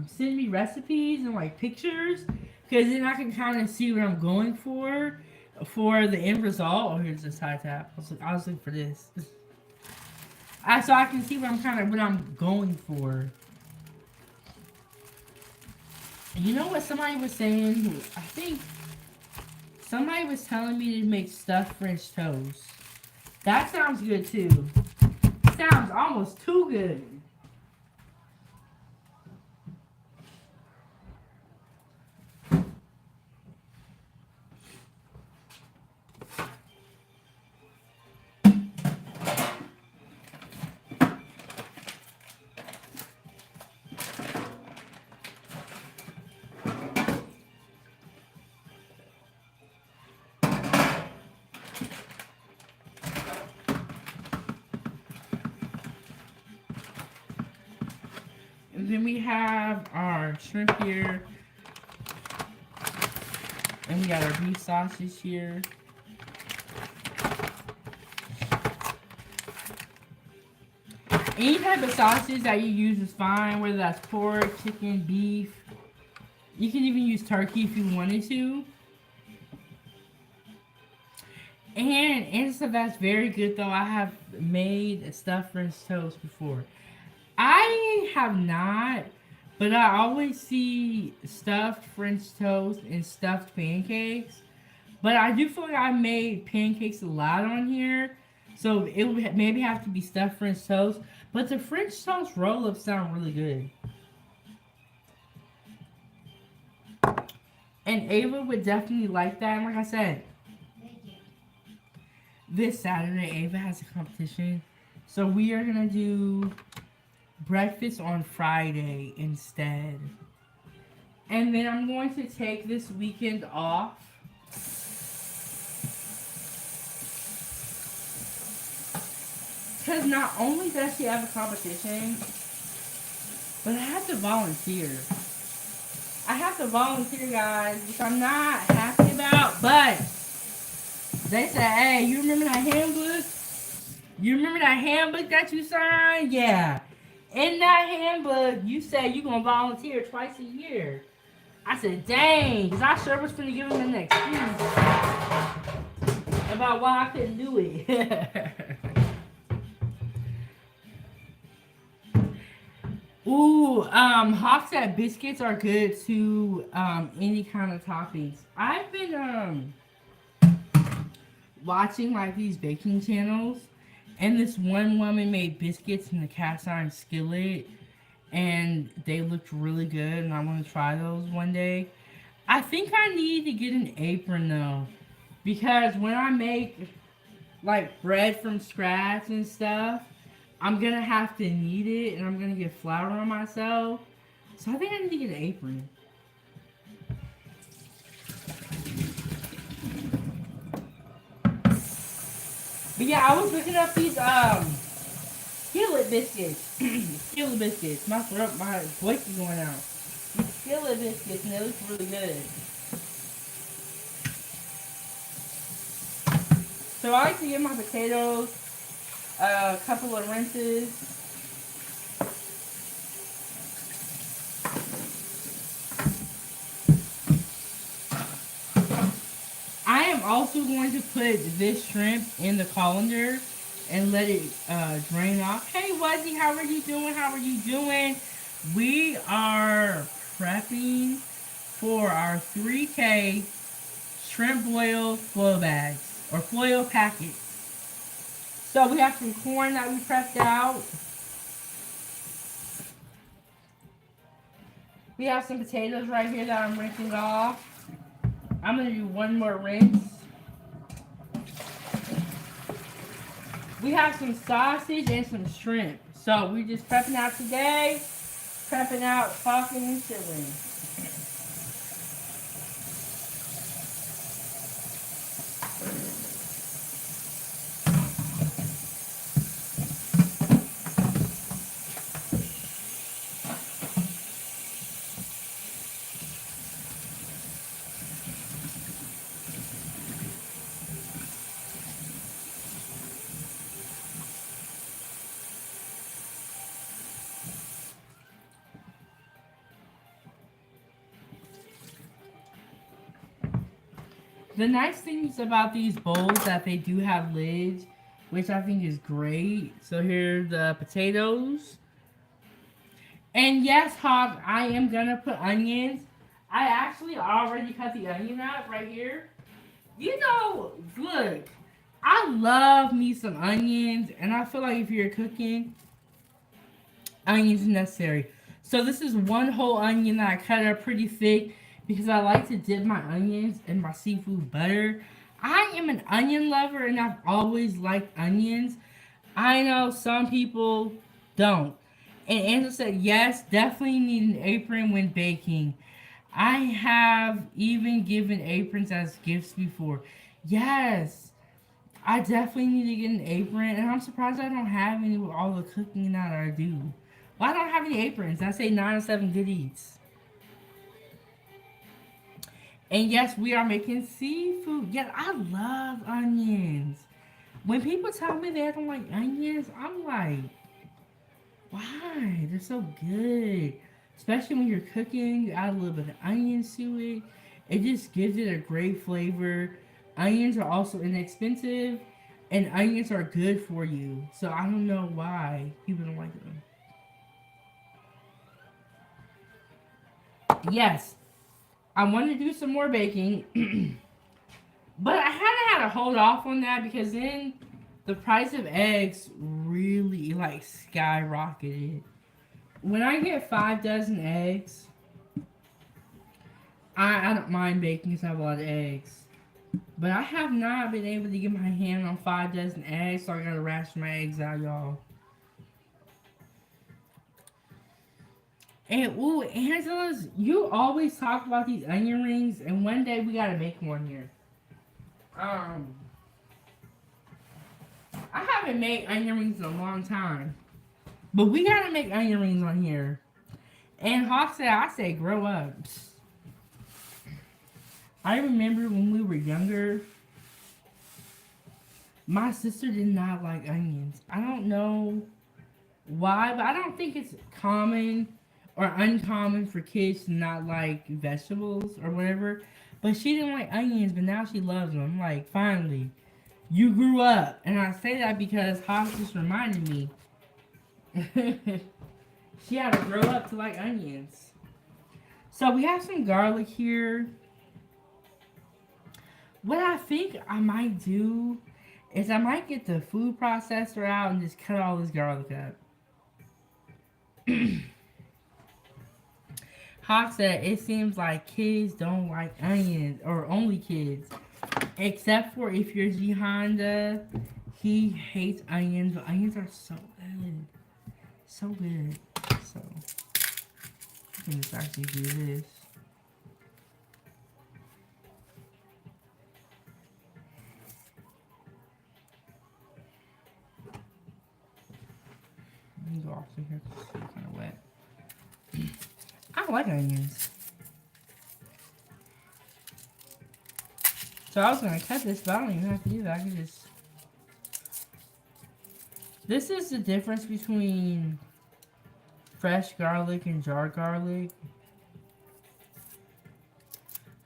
send me recipes and like pictures because then I can kind of see what I'm going for the end result. Oh, here's this high tap. I was looking for this. So I can see what I'm going for. You know what somebody was saying? I think somebody was telling me to make stuffed French toast. That sounds good too. sounds almost too good. And then we have our shrimp here. And we got our beef sausage here. Any type of sausage that you use is fine, whether that's pork, chicken, beef. You can even use turkey if you wanted to. And stuff that's very good though. I have made stuffed French toast before. I have not, but I always see stuffed French toast and stuffed pancakes. But I do feel like I made pancakes a lot on here. So it would maybe have to be stuffed French toast. But the French toast roll-ups sound really good. And Ava would definitely like that. And like I said, this Saturday, Ava has a competition. So we are going to do breakfast on Friday instead. And then I'm going to take this weekend off. Because not only does she have a competition, but I have to volunteer. I have to volunteer, guys, which I'm not happy about, but they said, hey, you remember that handbook? You remember that handbook that you signed? Yeah. In that handbook, you said you're going to volunteer twice a year. I said, dang, because I sure was going to give them an excuse about why I couldn't do it. Ooh, Hofstad biscuits are good to any kind of toppings. I've been watching like these baking channels, and this one woman made biscuits in the cast iron skillet, and they looked really good, and I want to try those one day. I think I need to get an apron though, because when I make like bread from scratch and stuff, I'm gonna have to knead it, and I'm gonna get flour on myself. So I think I need to get an apron. But yeah, I was looking up these skillet biscuits. Skillet biscuits. My voice is going out. These skillet biscuits, and they look really good. So I like to give my potatoes a couple of rinses. I am also going to put this shrimp in the colander and let it drain off. Hey, Wuzzy, how are you doing? How are you doing? We are prepping for our 3K shrimp boil foil bags or foil packets. So we have some corn that we prepped out. We have some potatoes right here that I'm rinsing off. I'm going to do one more rinse. We have some sausage and some shrimp. So we're just prepping out today. Prepping out, talking and chilling. The nice things about these bowls that they do have lids, which I think is great. So here's the potatoes. And yes, Hog, I am going to put onions. I actually already cut the onion out right here. You know, look, I love me some onions, and I feel like if you're cooking, onions are necessary. So this is one whole onion that I cut up pretty thick because I like to dip my onions in my seafood butter. I am an onion lover, and I've always liked onions. I know some people don't. And Angela said, yes, definitely need an apron when baking. I have even given aprons as gifts before. Yes, I definitely need to get an apron, and I'm surprised I don't have any with all the cooking that I do. Well, I don't have any aprons. I say 9 or 7 good eats. And yes, we are making seafood. Yes, I love onions. When people tell me they don't like onions, I'm like, why? They're so good. Especially when you're cooking, you add a little bit of onions to it. It just gives it a great flavor. Onions are also inexpensive, and onions are good for you. So I don't know why people don't like them. Yes, I want to do some more baking, but I had to hold off on that because then the price of eggs really like skyrocketed. When I get 5 dozen eggs, I don't mind baking because I have a lot of eggs. But I have not been able to get my hand on 5 dozen eggs, so I gotta ration my eggs out, y'all. And ooh, Angela's, you always talk about these onion rings, and one day we gotta make one here. I haven't made onion rings in a long time, but we gotta make onion rings on here. And Hawk said, I say, grow up. I remember when we were younger, my sister did not like onions. I don't know why, but I don't think it's common or uncommon for kids to not like vegetables or whatever. But she didn't like onions, but now she loves them. I'm like, finally, you grew up. And I say that because Hawk just reminded me. She had to grow up to like onions. So we have some garlic here. What I think I might do is I might get the food processor out and just cut all this garlic up. Hawk said it seems like kids don't like onions, or only kids. Except for if you're Jihanda, he hates onions, but onions are so good. So good. So, I can just actually do this. Let me go off to here because it's kind of wet. I like onions. So I was going to cut this, but I don't even have to do that. I can just... This is the difference between fresh garlic and jar garlic.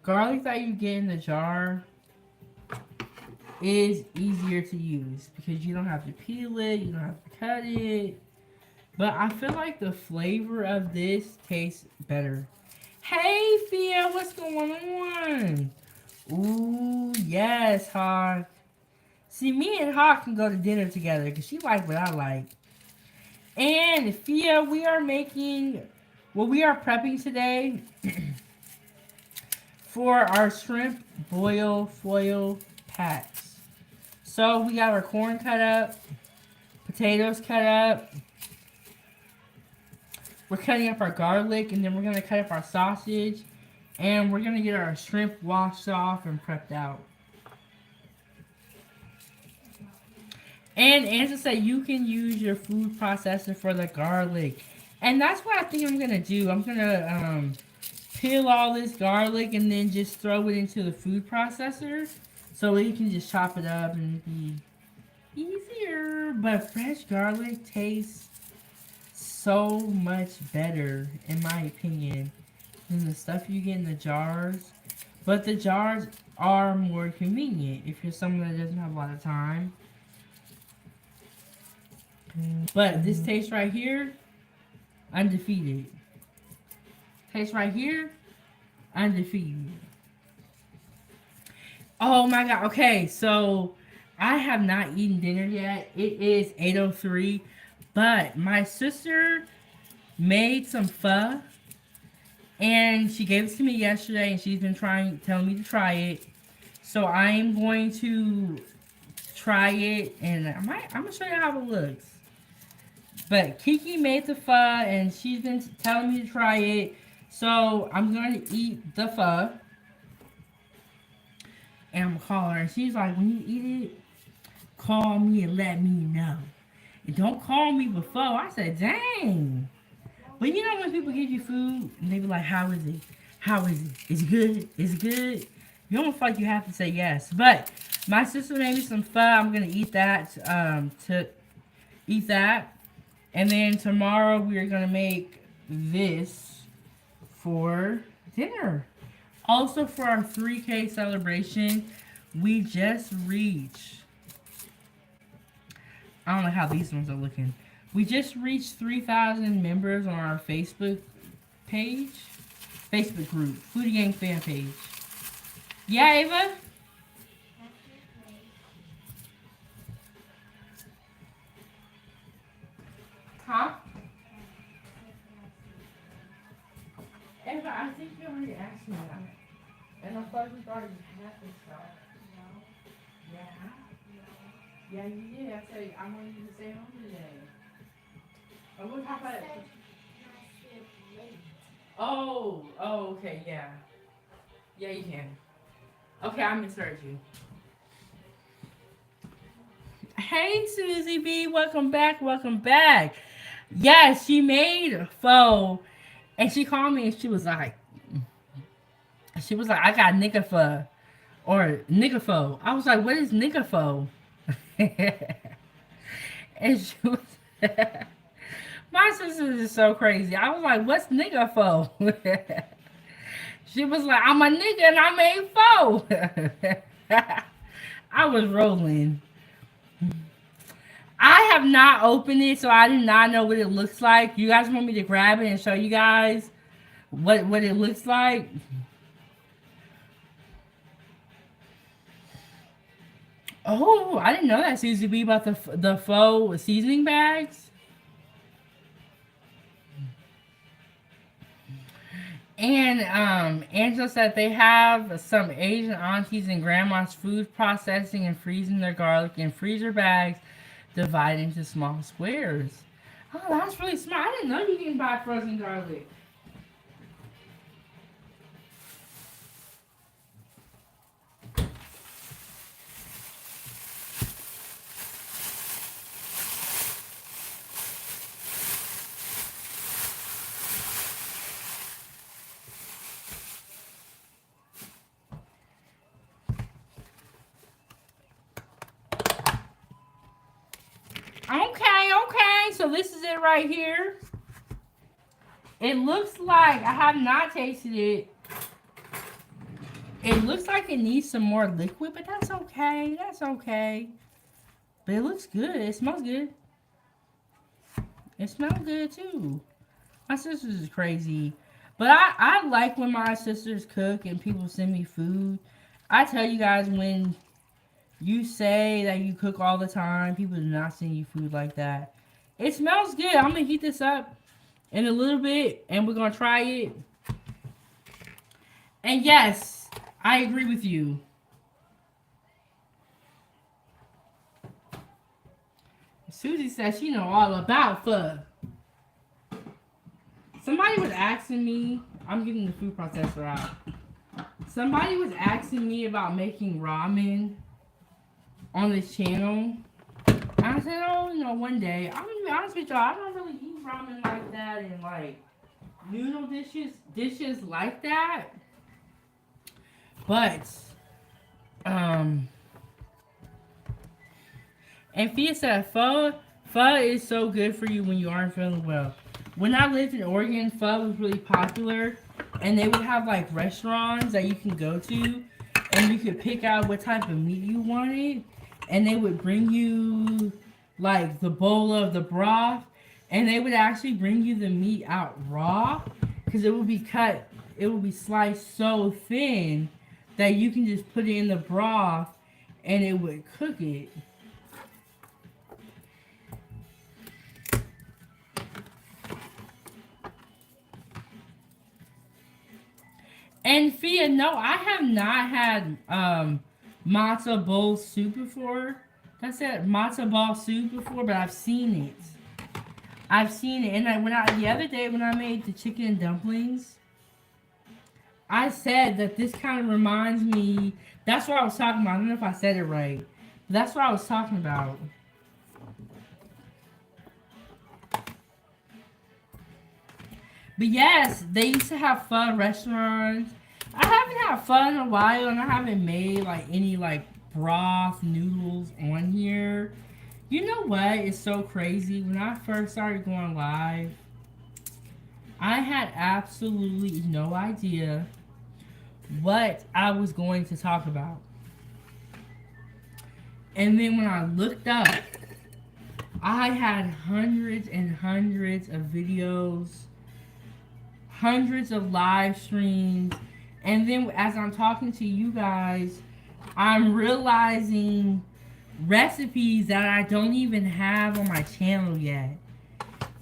Garlic that you get in the jar is easier to use because you don't have to peel it, you don't have to cut it. But I feel like the flavor of this tastes better. Hey, Fia, what's going on? Ooh, yes, Hawk. See, me and Hawk can go to dinner together because she likes what I like. And Fia, we are making, well, we are prepping today for our shrimp boil foil packs. So we got our corn cut up, potatoes cut up. We're cutting up our garlic, and then we're going to cut up our sausage. And we're going to get our shrimp washed off and prepped out. And Angela said you can use your food processor for the garlic. And that's what I think I'm going to do. I'm going to peel all this garlic and then just throw it into the food processor. So you can just chop it up and be easier. But fresh garlic tastes so much better, in my opinion, than the stuff you get in the jars. But the jars are more convenient if you're someone that doesn't have a lot of time. But this taste right here, undefeated. Taste right here, undefeated. Oh my god, okay, so I have not eaten dinner yet. It is 8:03, but my sister made some pho and she gave it to me yesterday and she's been telling me to try it. So I am going to try it and I'm gonna show you how it looks. But Kiki made the pho and she's been telling me to try it. So I'm going to eat the pho and I'm gonna call her and she's like, when you eat it, call me and let me know. And don't call me before. I said, dang. But you know when people give you food and they be like, how is it? How is it? Is it good? Is it good? You almost feel like you have to say yes. But my sister made me some pho. I'm gonna eat that. To eat that. And then tomorrow we are gonna make this for dinner. Also for our 3K celebration, we just reached. I don't know how these ones are looking. We just reached 3,000 members on our Facebook page. Facebook group. Foodie Gang fan page. Yeah, Ava? Huh? Ava, I think you already asked me that. And I thought we already had this stuff. Yeah. Yeah, you did. I said I wanted you to stay home today. Oh, we'll talk about it. Oh, okay, yeah. Yeah, you can. Okay, I misheard you. Hey, Susie B, welcome back, welcome back. Yes, she made a pho, and she called me and she was like, I got nigga pho, or nigga pho. I was like, what is nigga pho? And she was, my sister is so crazy. I was like, what's nigga pho? She was like, I'm a nigga and I made pho. I was rolling. I have not opened it, so I do not know what it looks like. You guys want me to grab it and show you guys what it looks like? Oh, I didn't know that, Susie B, about the faux seasoning bags. And Angela said they have some Asian aunties and grandmas food processing and freezing their garlic in freezer bags divided into small squares. Oh, that's really smart. I didn't know you can buy frozen garlic. Okay. So this is it right here. It looks like I have not tasted it. It looks like it needs some more liquid, but that's okay. That's okay. But it looks good. It smells good. It smells good too. My sisters is crazy. But I like when my sisters cook and people send me food. I tell you guys, when you say that you cook all the time, people do not send you food like that. It smells good. I'm going to heat this up in a little bit and we're going to try it. And yes, I agree with you. Susie says she know all about pho. Somebody was asking me, I'm getting the food processor out. Somebody was asking me about making ramen on this channel. And I said, oh, one day. I'm gonna be honest with y'all, I don't really eat ramen like that and like noodle dishes like that. But, and Fia said, pho is so good for you when you aren't feeling well. When I lived in Oregon, pho was really popular, and they would have like restaurants that you can go to, and you could pick out what type of meat you wanted, and they would bring you like the bowl of the broth, and they would actually bring you the meat out raw, because it would be sliced so thin that you can just put it in the broth and it would cook it. And Fia, no, I have not had matzo bowl soup before. That's it, matzo ball soup before, but I've seen it. I've seen it, and the other day when I made the chicken dumplings, I said that this kind of reminds me. That's what I was talking about. I don't know if I said it right. That's what I was talking about. But yes, they used to have fun restaurants. I haven't had fun in a while, and I haven't made like any like broth noodles on here. You know what? It's so crazy. When I first started going live, I had absolutely no idea what I was going to talk about. And then when I looked up, I had hundreds and hundreds of videos, hundreds of live streams, and then as I'm talking to you guys, I'm realizing recipes that I don't even have on my channel yet.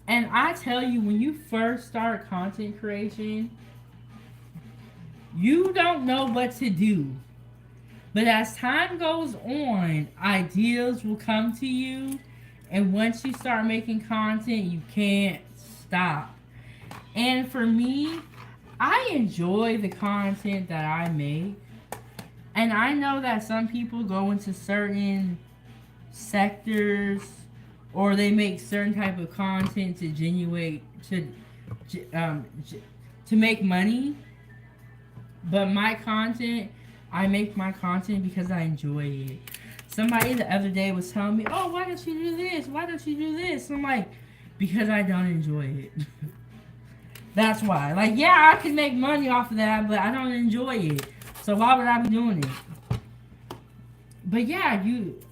And I tell you, when you first start content creation, you don't know what to do. But as time goes on, ideas will come to you. And once you start making content, you can't stop. And for me, I enjoy the content that I make. And I know that some people go into certain sectors or they make certain type of content to to make money. But my content, I make my content because I enjoy it. Somebody the other day was telling me, "Oh, why don't you do this? Why don't you do this?" I'm like, because I don't enjoy it. That's why. Like, yeah, I can make money off of that, but I don't enjoy it. So why would I be doing it? But yeah,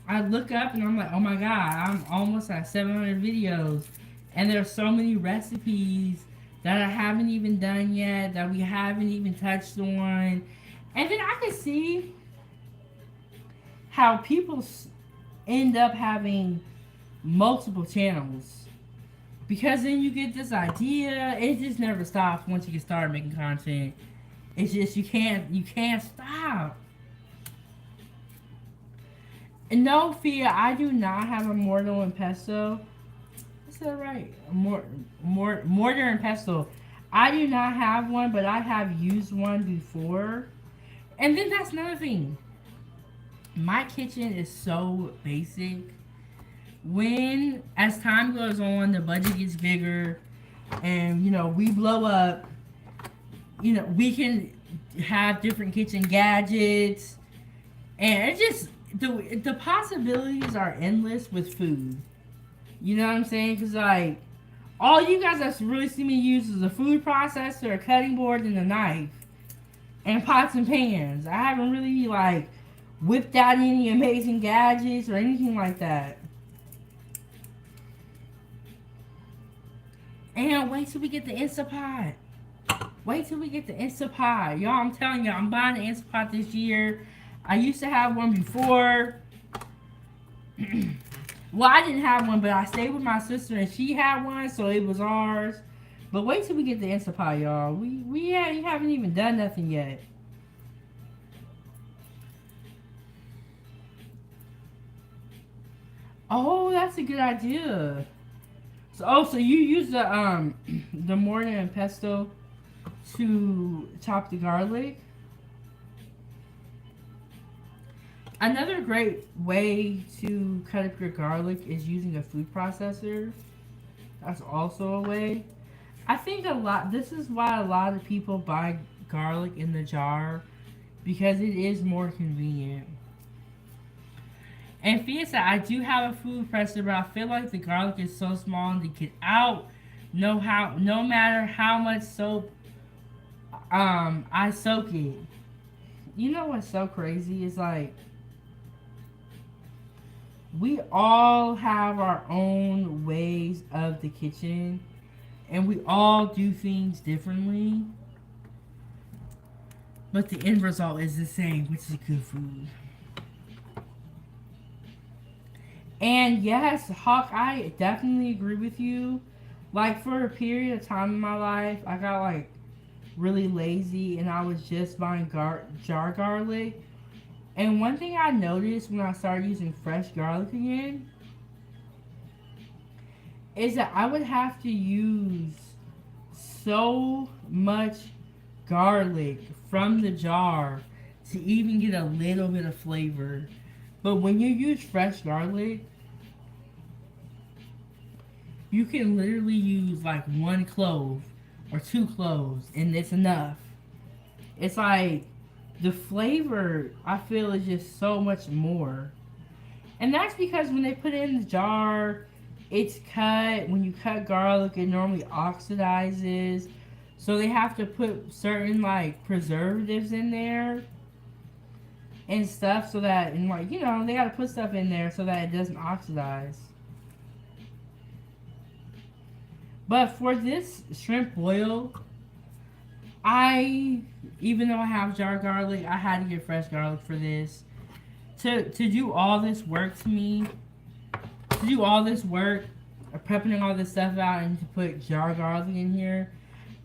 I look up and I'm like, oh my god, I'm almost at 700 videos, and there's so many recipes that I haven't even done yet, that we haven't even touched on. And then I can see how people end up having multiple channels. Because then you get this idea, it just never stops once you can start making content. It's just you can't stop. And no, Fia, I do not have a mortar and pestle. Is that right? Mortar and pestle. I do not have one, but I have used one before. And then that's another thing. My kitchen is so basic. When, as time goes on, the budget gets bigger and, we blow up, we can have different kitchen gadgets, and it just, the possibilities are endless with food. You know what I'm saying? Because, like, all you guys have really seen me use is a food processor, a cutting board, and a knife, and pots and pans. I haven't really, like, whipped out any amazing gadgets or anything like that. And wait till we get the Instapot. Wait till we get the Instapot. Y'all, I'm telling you, I'm buying the Instapot this year. I used to have one before. Well, I didn't have one, but I stayed with my sister and she had one, so it was ours. But wait till we get the Instapot, y'all. We haven't even done nothing yet. Oh, that's a good idea. So you use the mortar and pestle to chop the garlic. Another great way to cut up your garlic is using a food processor. That's also a way. I think this is why a lot of people buy garlic in the jar, because it is more convenient. And Fia said, I do have a food processor, but I feel like the garlic is so small and to get out, no matter how much soap I soak it. You know what's so crazy is, like, we all have our own ways of the kitchen, and we all do things differently, but the end result is the same, which is good food. And yes, Hawk, I definitely agree with you. Like for a period of time in my life, I got like really lazy and I was just buying jar garlic. And one thing I noticed when I started using fresh garlic again is that I would have to use so much garlic from the jar to even get a little bit of flavor. But when you use fresh garlic, you can literally use like one clove or two cloves and it's enough. It's like the flavor I feel is just so much more. And that's because when they put it in the jar, it's cut. When you cut garlic, it normally oxidizes. So they have to put certain like preservatives in there and stuff so that, and like, you know, they got to put stuff in there so that it doesn't oxidize. But for this shrimp boil, I, even though I have jar garlic, I had to get fresh garlic for this. To do all this work to me, to do all this work, prepping all this stuff out and to put jar garlic in here,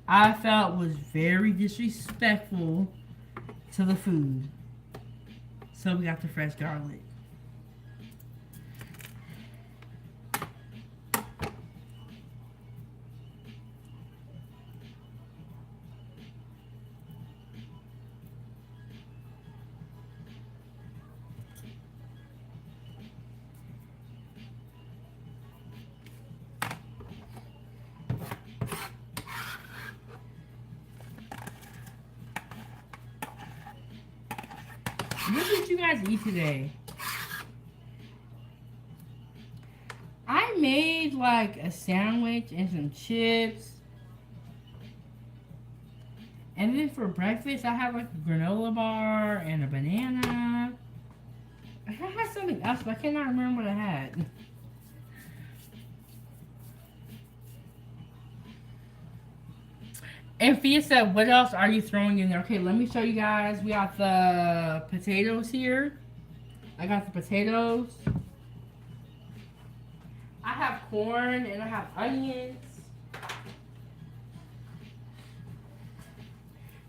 I felt was very disrespectful to the food. So we got the fresh garlic. What did you guys eat today? I made like a sandwich and some chips. And then for breakfast, I had like a granola bar and a banana. I had something else, but I cannot remember what I had. And Fia said, what else are you throwing in there? Okay, let me show you guys. We got the potatoes here. I got the potatoes. I have corn and I have onions.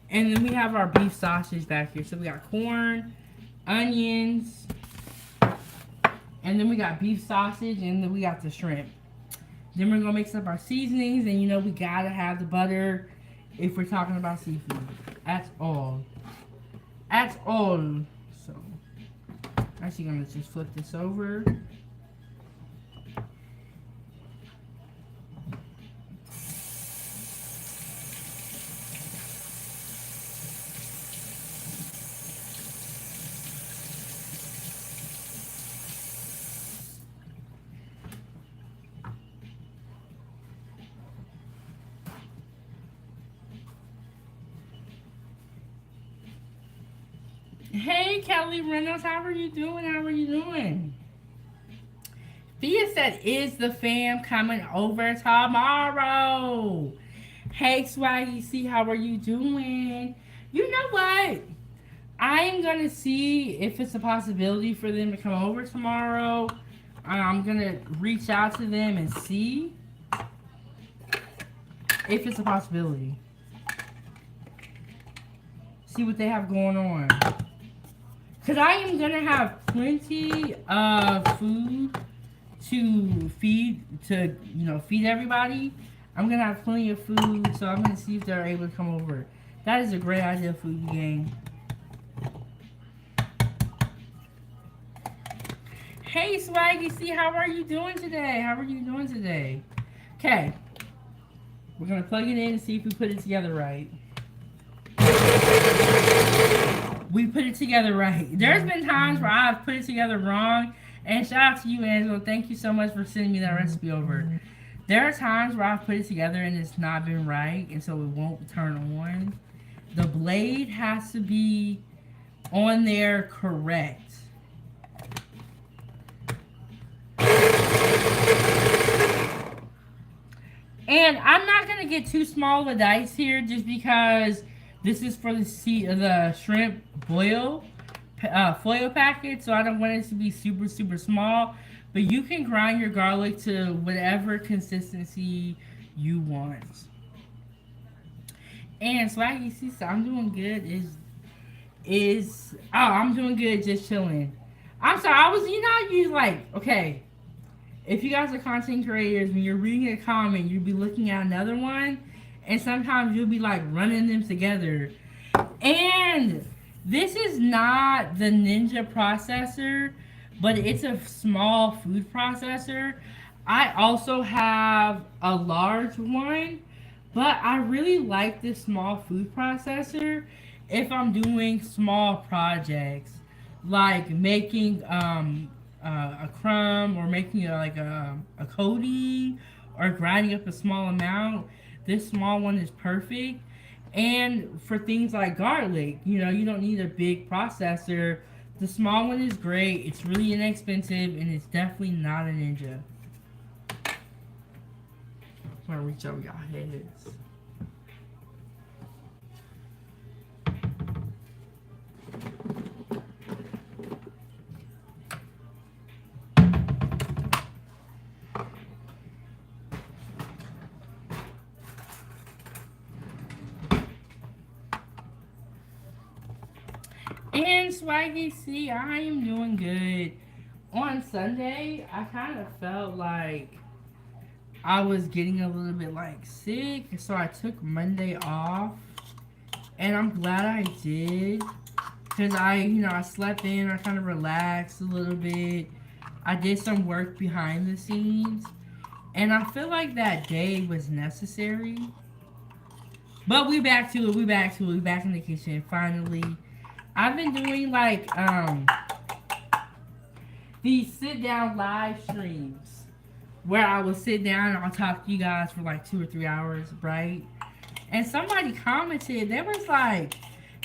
And then we have our beef sausage back here. So we got corn, onions, and then we got beef sausage, and then we got the shrimp. Then we're gonna mix up our seasonings, and you know we gotta have the butter if we're talking about seafood. That's all. That's all. So, actually gonna just flip this over. Hey, Kelly Reynolds, how are you doing? How are you doing? Thea said, is the fam coming over tomorrow? Hey, Swaggy C, how are you doing? You know what? I'm going to see if it's a possibility for them to come over tomorrow. I'm going to reach out to them and see if it's a possibility. See what they have going on. Because I am going to have plenty of food to feed, feed everybody. I'm going to have plenty of food, so I'm going to see if they're able to come over. That is a great idea, Food Gang. Hey, Swaggy C, how are you doing today? How are you doing today? Okay. We're going to plug it in and see if we put it together right. We put it together right. There's been times where I've put it together wrong. And shout out to you, Angela. Thank you so much for sending me that recipe over. There are times where I've put it together and it's not been right. And so it won't turn on. The blade has to be on there correct. And I'm not going to get too small of a dice here just because this is for the shrimp boil foil packet, so I don't want it to be super, super small. But you can grind your garlic to whatever consistency you want. And Swaggy Cecil, I'm doing good. I'm doing good, just chilling. I'm sorry, you like, okay, if you guys are content creators, when you're reading a comment, you'll be looking at another one, and sometimes you'll be like running them together. And this is not the Ninja processor, but it's a small food processor. I also have a large one, but I really like this small food processor if I'm doing small projects like making a crumb or making a coating or grinding up a small amount. This small one is perfect. And for things like garlic, you don't need a big processor. The small one is great. It's really inexpensive and it's definitely not a Ninja. I'm gonna reach over y'all heads. And Swaggy, see, I am doing good. On Sunday, I kind of felt like I was getting a little bit like sick, so I took Monday off, and I'm glad I did, cause I slept in, I kind of relaxed a little bit, I did some work behind the scenes, and I feel like that day was necessary. But we back to it, we back in the kitchen finally. I've been doing like these sit down live streams where I will sit down and I'll talk to you guys for like 2 or 3 hours, right? And somebody commented, they was like,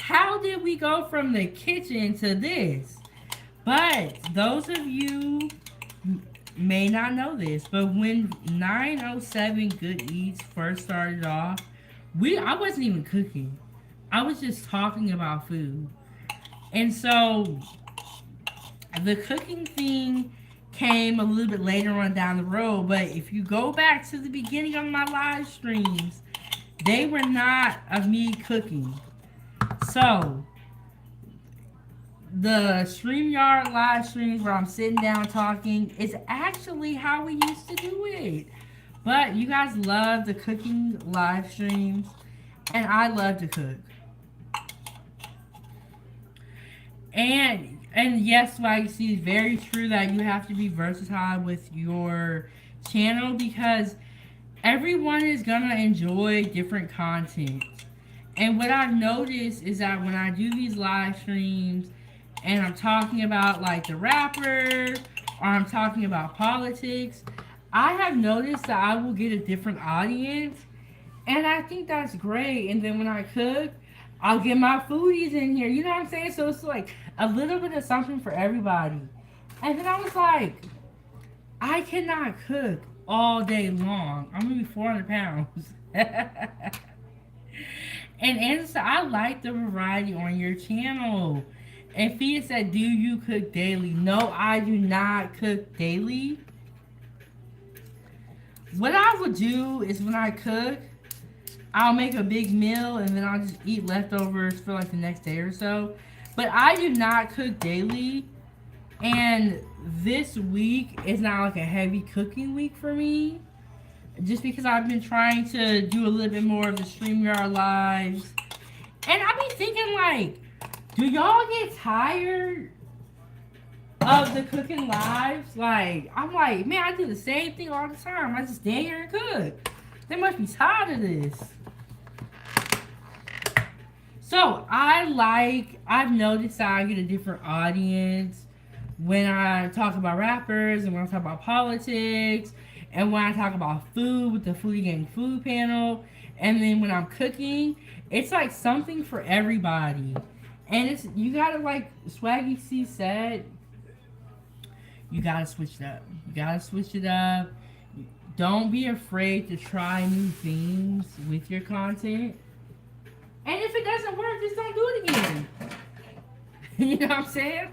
how did we go from the kitchen to this? But those of you may not know this, but when 907 Good Eats first started off, I wasn't even cooking. I was just talking about food. And so the cooking thing came a little bit later on down the road, but if you go back to the beginning of my live streams, they were not of me cooking. So the StreamYard live streams where I'm sitting down talking is actually how we used to do it. But you guys love the cooking live streams, and I love to cook. And yes, like, see, it's very true that you have to be versatile with your channel because everyone is gonna enjoy different content. And what I've noticed is that when I do these live streams and I'm talking about like the rapper or I'm talking about politics, I have noticed that I will get a different audience, and I think that's great. And then when I cook, I'll get my foodies in here. You know what I'm saying? So it's like a little bit of something for everybody. And then I was like, I cannot cook all day long. I'm gonna be 400 pounds. And Anderson, I like the variety on your channel. And Fia said, do you cook daily? No, I do not cook daily. What I would do is when I cook, I'll make a big meal and then I'll just eat leftovers for like the next day or so. But I do not cook daily. And this week is not like a heavy cooking week for me. Just because I've been trying to do a little bit more of the StreamYard lives. And I be thinking like, do y'all get tired of the cooking lives? Like, I'm like, man, I do the same thing all the time. I just stand here and cook. They must be tired of this. So I've noticed that I get a different audience when I talk about rappers and when I talk about politics and when I talk about food with the Foodie Gang Food Panel. And then when I'm cooking, it's like something for everybody. And you gotta, like Swaggy C said, you gotta switch it up. You gotta switch it up. Don't be afraid to try new things with your content. And if it doesn't work, just don't do it again. You know what I'm saying?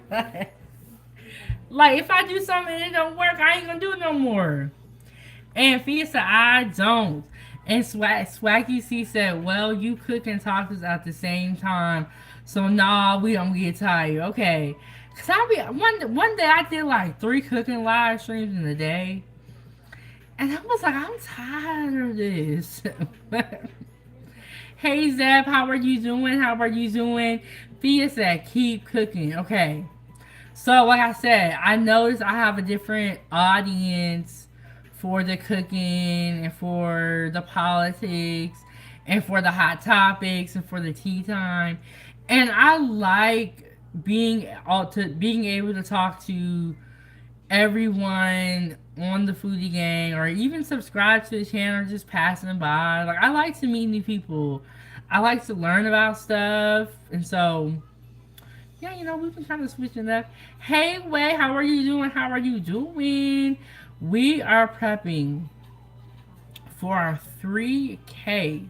Like, if I do something and it don't work, I ain't gonna do it no more. And Fia said, I don't. And Swaggy C said, well, you cook and tacos at the same time. So, nah, we don't get tired. Okay. Because one day I did like 3 cooking live streams in a day. And I was like, I'm tired of this. Hey, Zeb, how are you doing? How are you doing? Fia said, keep cooking. Okay. So, like I said, I noticed I have a different audience for the cooking and for the politics and for the hot topics and for the tea time. And I like being able to talk to everyone on the foodie gang or even subscribe to the channel just passing by. Like I like to meet new people. I like to learn about stuff. And so yeah, we've been kind of switching up. Hey, Way, how are you doing? How are you doing? We are prepping for our 3K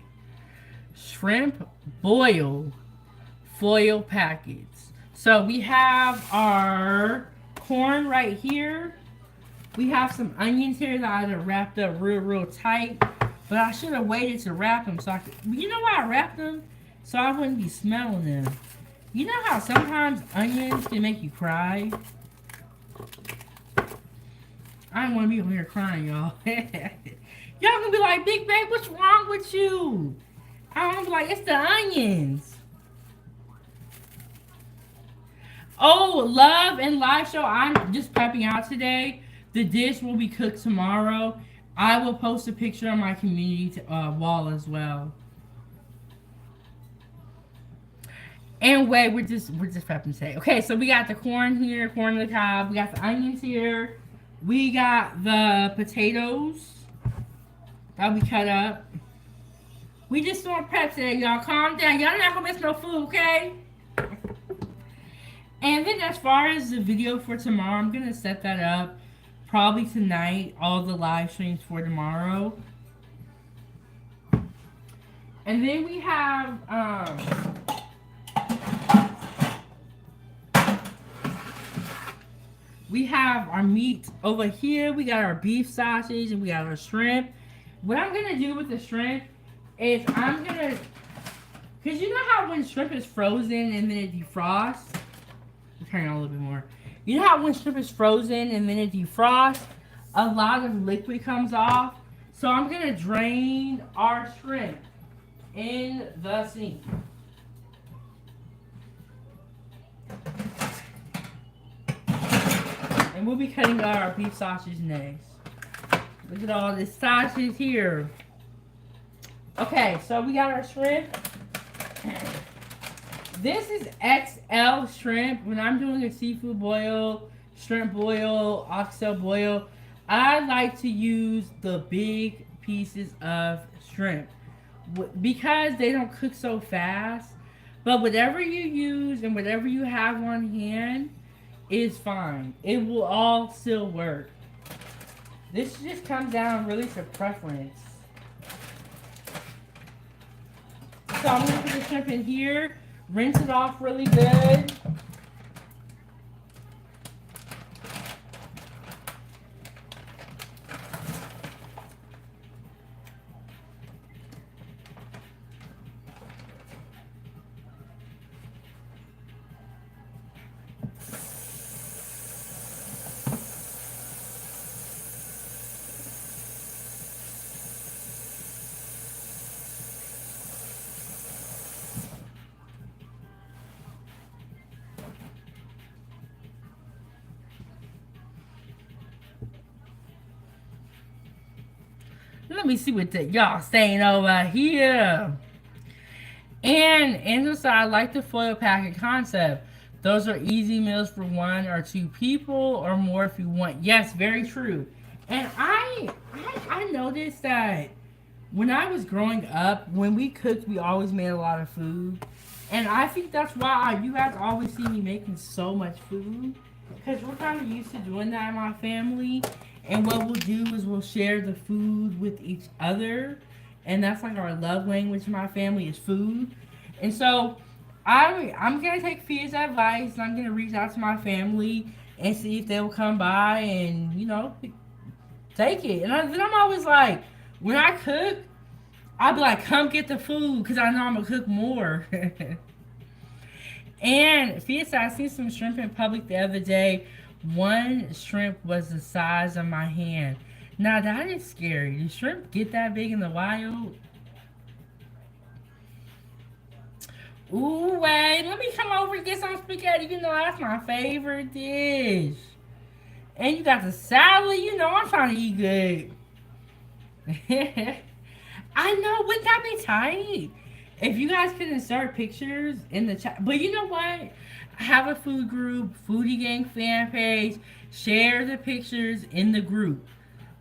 shrimp boil foil packets. So we have our corn right here. We have some onions here that I wrapped up real tight. But I should have waited to wrap them so I could. You know why I wrapped them? So I wouldn't be smelling them. You know how sometimes onions can make you cry? I don't want to be over here crying, y'all. Y'all gonna be like, Big Babe, what's wrong with you? I'm gonna be like, it's the onions. Oh, Love and Live Show, I'm just prepping out today. The dish will be cooked tomorrow. I will post a picture on my community wall as well. And wait, we're just prepping today. Okay, so we got the corn here, corn on the cob. We got the onions here. We got the potatoes that we cut up. We just doing prep today, y'all. Calm down. Y'all not gonna miss no food, okay? And then as far as the video for tomorrow, I'm gonna set that up probably tonight. All the live streams for tomorrow. And then we have our meat over here. We got our beef sausage and we got our shrimp. What I'm gonna do with the shrimp is because you know how when shrimp is frozen and then it defrosts. I'm turning on a little bit more. You know how when shrimp is frozen and then it defrosts, a lot of liquid comes off. So I'm gonna drain our shrimp in the sink. And we'll be cutting our beef sausage next. Look at all this sausage here. Okay, so we got our shrimp. This is XL shrimp. When I'm doing a seafood boil, shrimp boil, oxtail boil, I like to use the big pieces of shrimp because they don't cook so fast. But whatever you use and whatever you have on hand is fine. It will all still work. This just comes down really to preference. So I'm going to put the shrimp in here, rinse it off really good. Let me see what y'all saying over here. And also, I like the foil packet concept. Those are easy meals for 1 or 2 people or more if you want. Yes, very true. And I noticed that when I was growing up, when we cooked, we always made a lot of food. And I think that's why you guys always see me making so much food. Because we're kind of used to doing that in my family. And what we'll do is we'll share the food with each other. And that's like our love language in my family is food. And so I'm going to take Fia's advice and I'm going to reach out to my family and see if they'll come by and, take it. And then I'm always like, when I cook, I'll be like, come get the food because I know I'm going to cook more. And Fiesta, I seen some shrimp in public the other day. One shrimp was the size of my hand. Now that is scary. Do shrimp get that big in the wild? Ooh, wait. Let me come over and get some spaghetti. You know, that's my favorite dish. And you got the salad. You know, I'm trying to eat good. I know. Wouldn't that be tight? If you guys could insert pictures in the chat. But you know what? Have a food group, Foodie Gang fan page. Share the pictures in the group.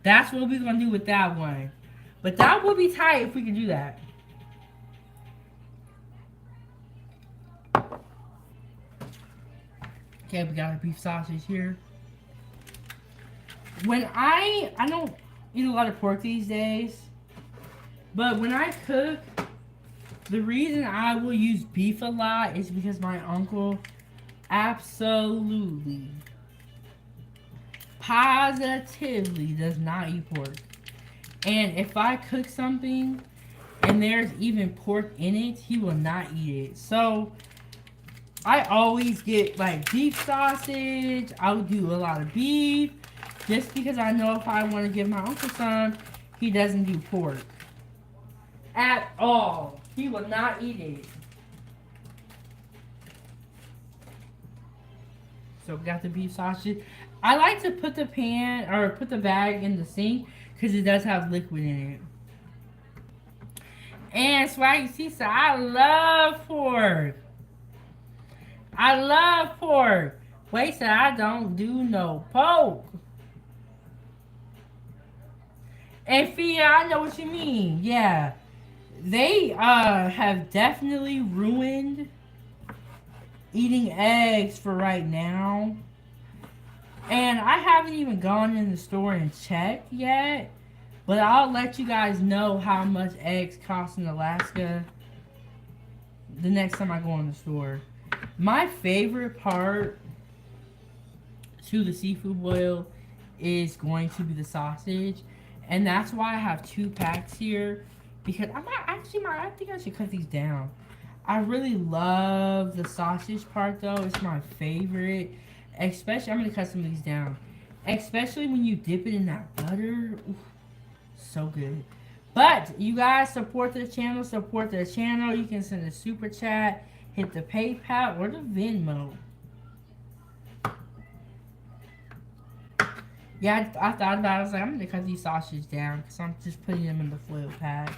That's what we're going to do with that one. But that would be tight if we could do that. Okay, we got a beef sausage here. When I don't eat a lot of pork these days, but when I cook, the reason I will use beef a lot is because my uncle absolutely, positively does not eat pork. And if I cook something and there's even pork in it, he will not eat it. So I always get like beef sausage. I'll do a lot of beef just because I know if I want to give my uncle some, he doesn't do pork at all. He will not eat it. So we got the beef sausage. I like to put the pan or put the bag in the sink because it does have liquid in it. And Swaggy C said, I love pork. I love pork. Wait, said I don't do no pork. And Fia, I know what you mean. Yeah. They have definitely ruined eating eggs for right now. And I haven't even gone in the store and checked yet. But I'll let you guys know how much eggs cost in Alaska the next time I go in the store. My favorite part to the seafood boil is going to be the sausage. And that's why I have 2 packs here. Because I think I should cut these down. I really love the sausage part though. It's my favorite. Especially, I'm going to cut some of these down. Especially when you dip it in that butter. Oof, so good. But you guys support the channel. Support the channel. You can send a super chat. Hit the PayPal or the Venmo. Yeah, I thought about it. I was like, I'm going to cut these sausages down. Because I'm just putting them in the foil packs.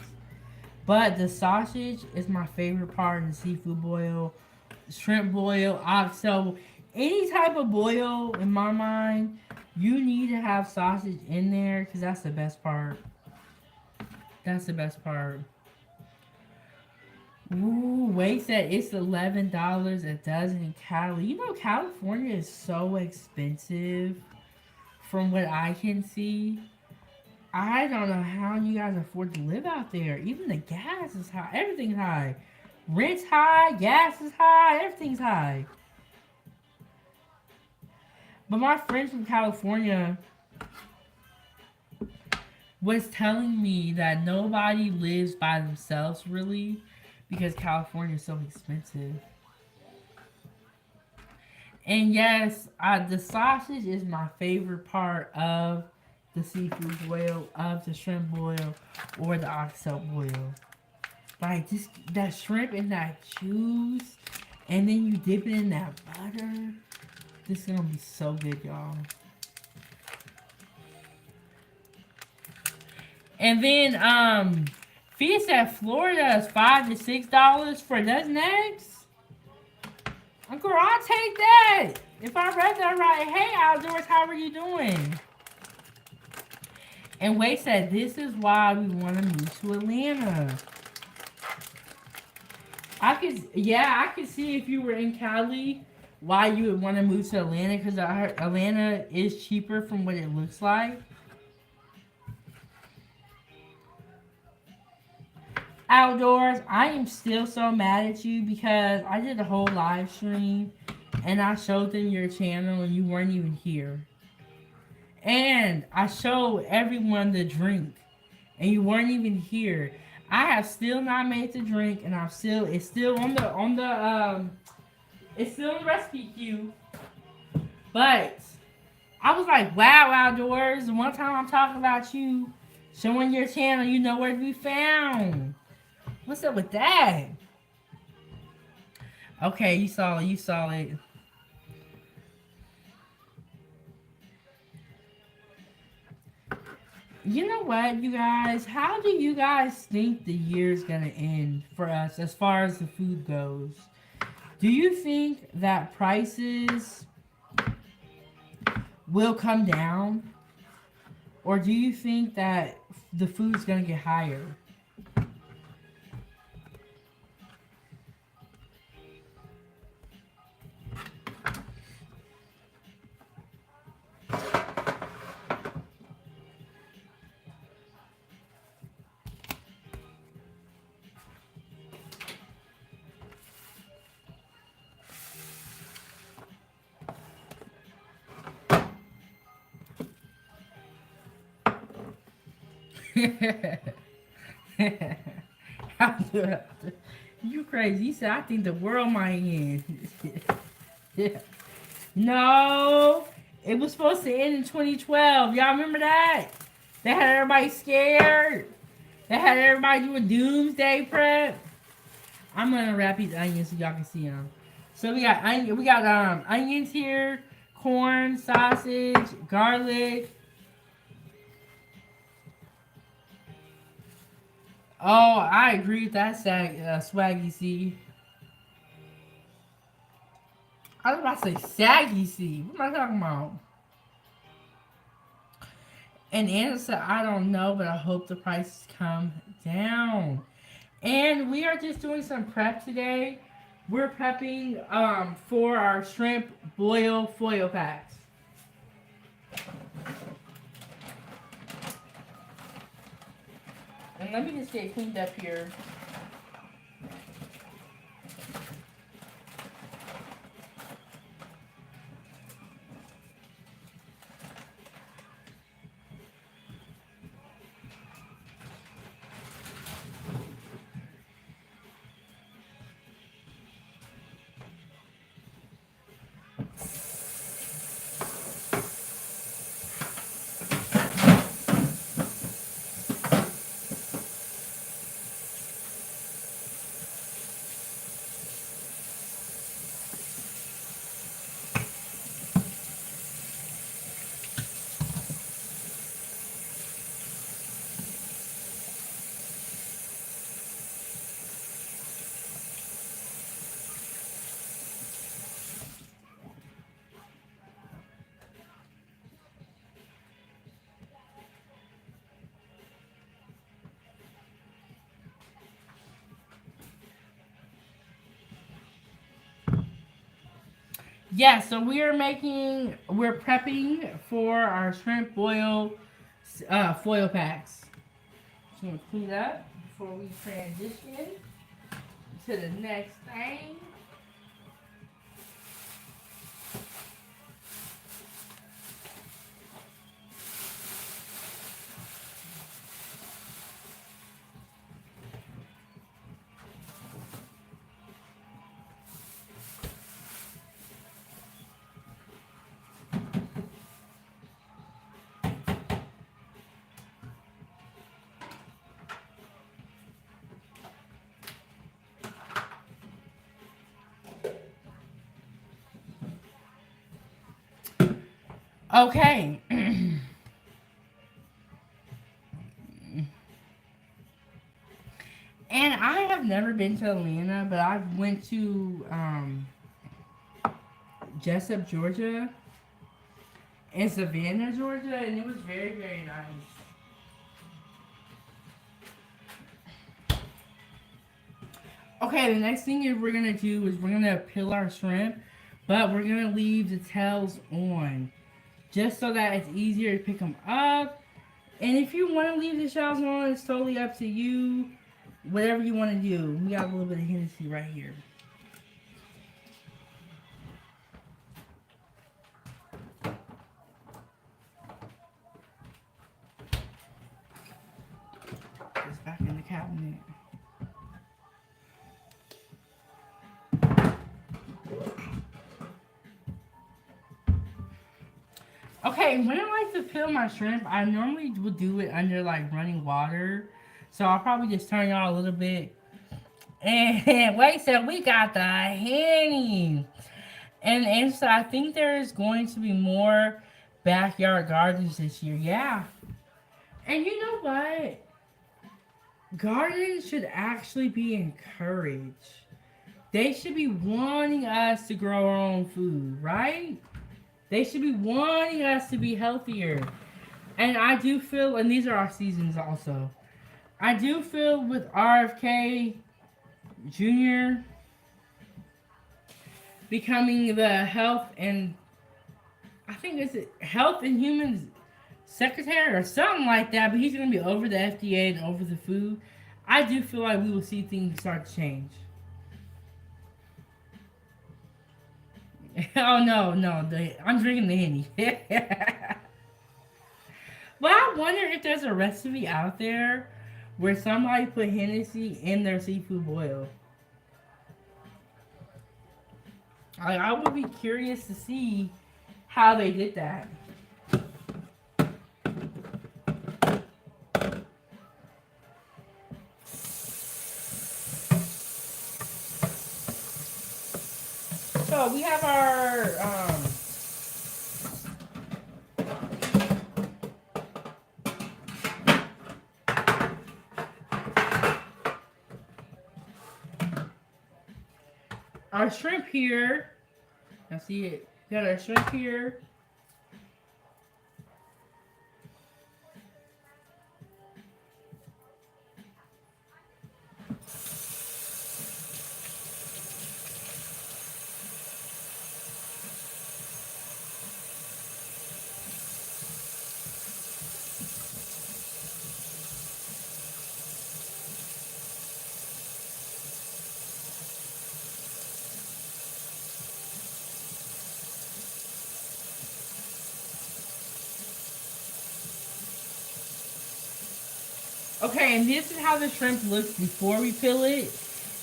But the sausage is my favorite part in the seafood boil. Shrimp boil. So any type of boil, in my mind, you need to have sausage in there because that's the best part. That's the best part. Ooh, wait, said it's $11 a dozen in Cali. You know, California is so expensive from what I can see. I don't know how you guys afford to live out there. Even the gas is high. Everything's high. Rent's high. Gas is high. Everything's high. But my friend from California was telling me that nobody lives by themselves really because California is so expensive. And yes, the sausage is my favorite part of the seafood boil, of the shrimp boil, or the oxtail boil. Like just that shrimp and that juice, and then you dip it in that butter. This is gonna be so good, y'all. And then Fia said Florida is $5 to $6 for a dozen eggs. Girl, I'll take that. If I read that right. Hey, Outdoors, how are you doing? And Wade said, this is why we want to move to Atlanta. I could see if you were in Cali, why you would want to move to Atlanta, because Atlanta is cheaper from what it looks like. Outdoors, I am still so mad at you because I did a whole live stream and I showed them your channel and you weren't even here. And I showed everyone the drink and you weren't even here. I have still not made the drink and it's still it's still in the recipe queue. But I was like, wow, Outdoors. One time I'm talking about you showing your channel, you know where to be found. What's up with that? Okay, you saw it. You know what, you guys? How do you guys think the year's gonna end for us as far as the food goes? Do you think that prices will come down? Or do you think that the food's gonna get higher? You crazy. You said, I think the world might end. Yeah. No, it was supposed to end in 2012. Y'all remember that? They had everybody scared. They had everybody doing doomsday prep. I'm gonna wrap these onions so y'all can see them. So we got onions here, corn, sausage, garlic. Oh, I agree with that swaggy seed. I was about to say saggy seed. What am I talking about? And Anna said, I don't know, but I hope the prices come down. And we are just doing some prep today. We're prepping for our shrimp boil foil packs. And let me just get cleaned up here. Yeah, so we're prepping for our shrimp boil foil packs. Just gonna clean up before we transition to the next thing. Okay. And I have never been to Atlanta, but I went to Jessup, Georgia, and Savannah, Georgia, and it was very, very nice. Okay, the next thing we're gonna do is we're gonna peel our shrimp, but we're gonna leave the tails on, just so that it's easier to pick them up. And if you want to leave the shells on, it's totally up to you. Whatever you want to do. We got a little bit of Hennessy right here. cabinet. Okay, when I like to peel my shrimp, I normally would do it under like running water. So I'll probably just turn y'all a little bit. And wait, so we got the henny. And so I think there's going to be more backyard gardens this year. Yeah. And you know what? Gardens should actually be encouraged. They should be wanting us to grow our own food, right? They should be wanting us to be healthier. And I do feel, and these are our seasons also. I do feel with RFK Jr. becoming the health and I think it's health and humans secretary or something like that, but he's going to be over the FDA and over the food. I do feel like we will see things start to change. Oh no, no, I'm drinking the Henny. But I wonder if there's a recipe out there where somebody put Hennessy in their seafood boil. I would be curious to see how they did that. So we have our shrimp here. I see it. We got our shrimp here. Okay, and this is how the shrimp looks before we peel it.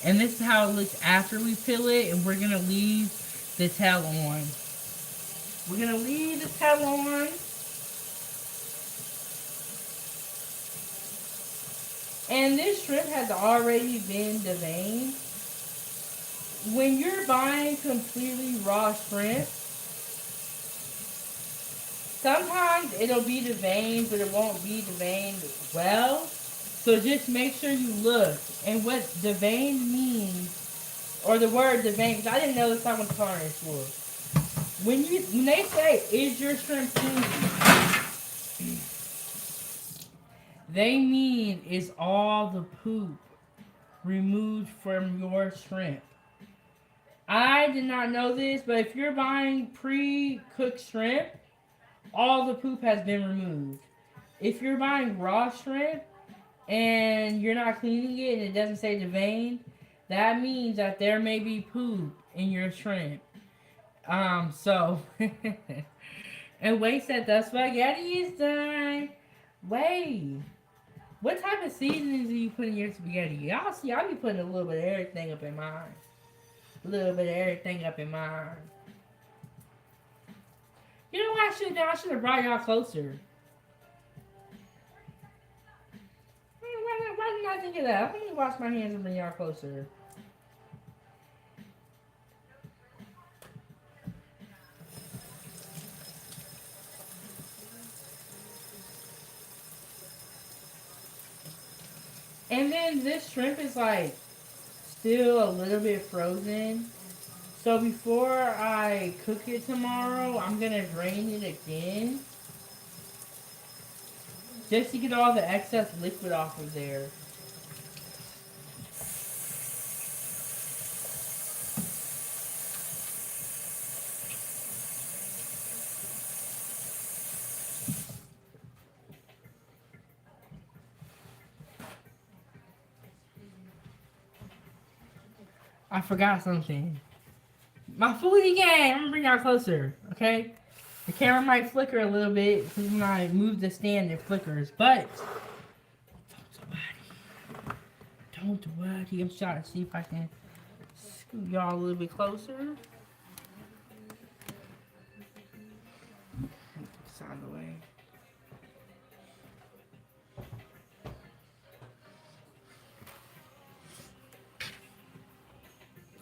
And this is how it looks after we peel it. And we're going to leave the tail on. We're going to leave the tail on. And this shrimp has already been deveined. When you're buying completely raw shrimp, sometimes it'll be deveined, but it won't be deveined well. So just make sure you look. And what deveined means, or the word deveined, because I didn't know this, I went to culinary school. When they say, is your shrimp clean? They mean, is all the poop removed from your shrimp? I did not know this, but if you're buying pre-cooked shrimp, all the poop has been removed. If you're buying raw shrimp and you're not cleaning it and it doesn't say deveined, that means that there may be poop in your shrimp. So, and Wade said the spaghetti is done. Wade, what type of seasonings do you put in your spaghetti? Y'all see, I be putting a little bit of everything up in mine. A little bit of everything up in mine. You know what I should have done? I should have brought y'all closer. Why didn't I think of that? Let me wash my hands and bring y'all closer. And then this shrimp is like still a little bit frozen. So before I cook it tomorrow, I'm going to drain it again. Just to get all the excess liquid off of there. I forgot something. My foodie gang! I'm going to bring y'all closer, okay? The camera might flicker a little bit because when I move the stand, it flickers. But, somebody. Don't worry. I'm trying to see if I can scoot y'all a little bit closer. It's out of the way.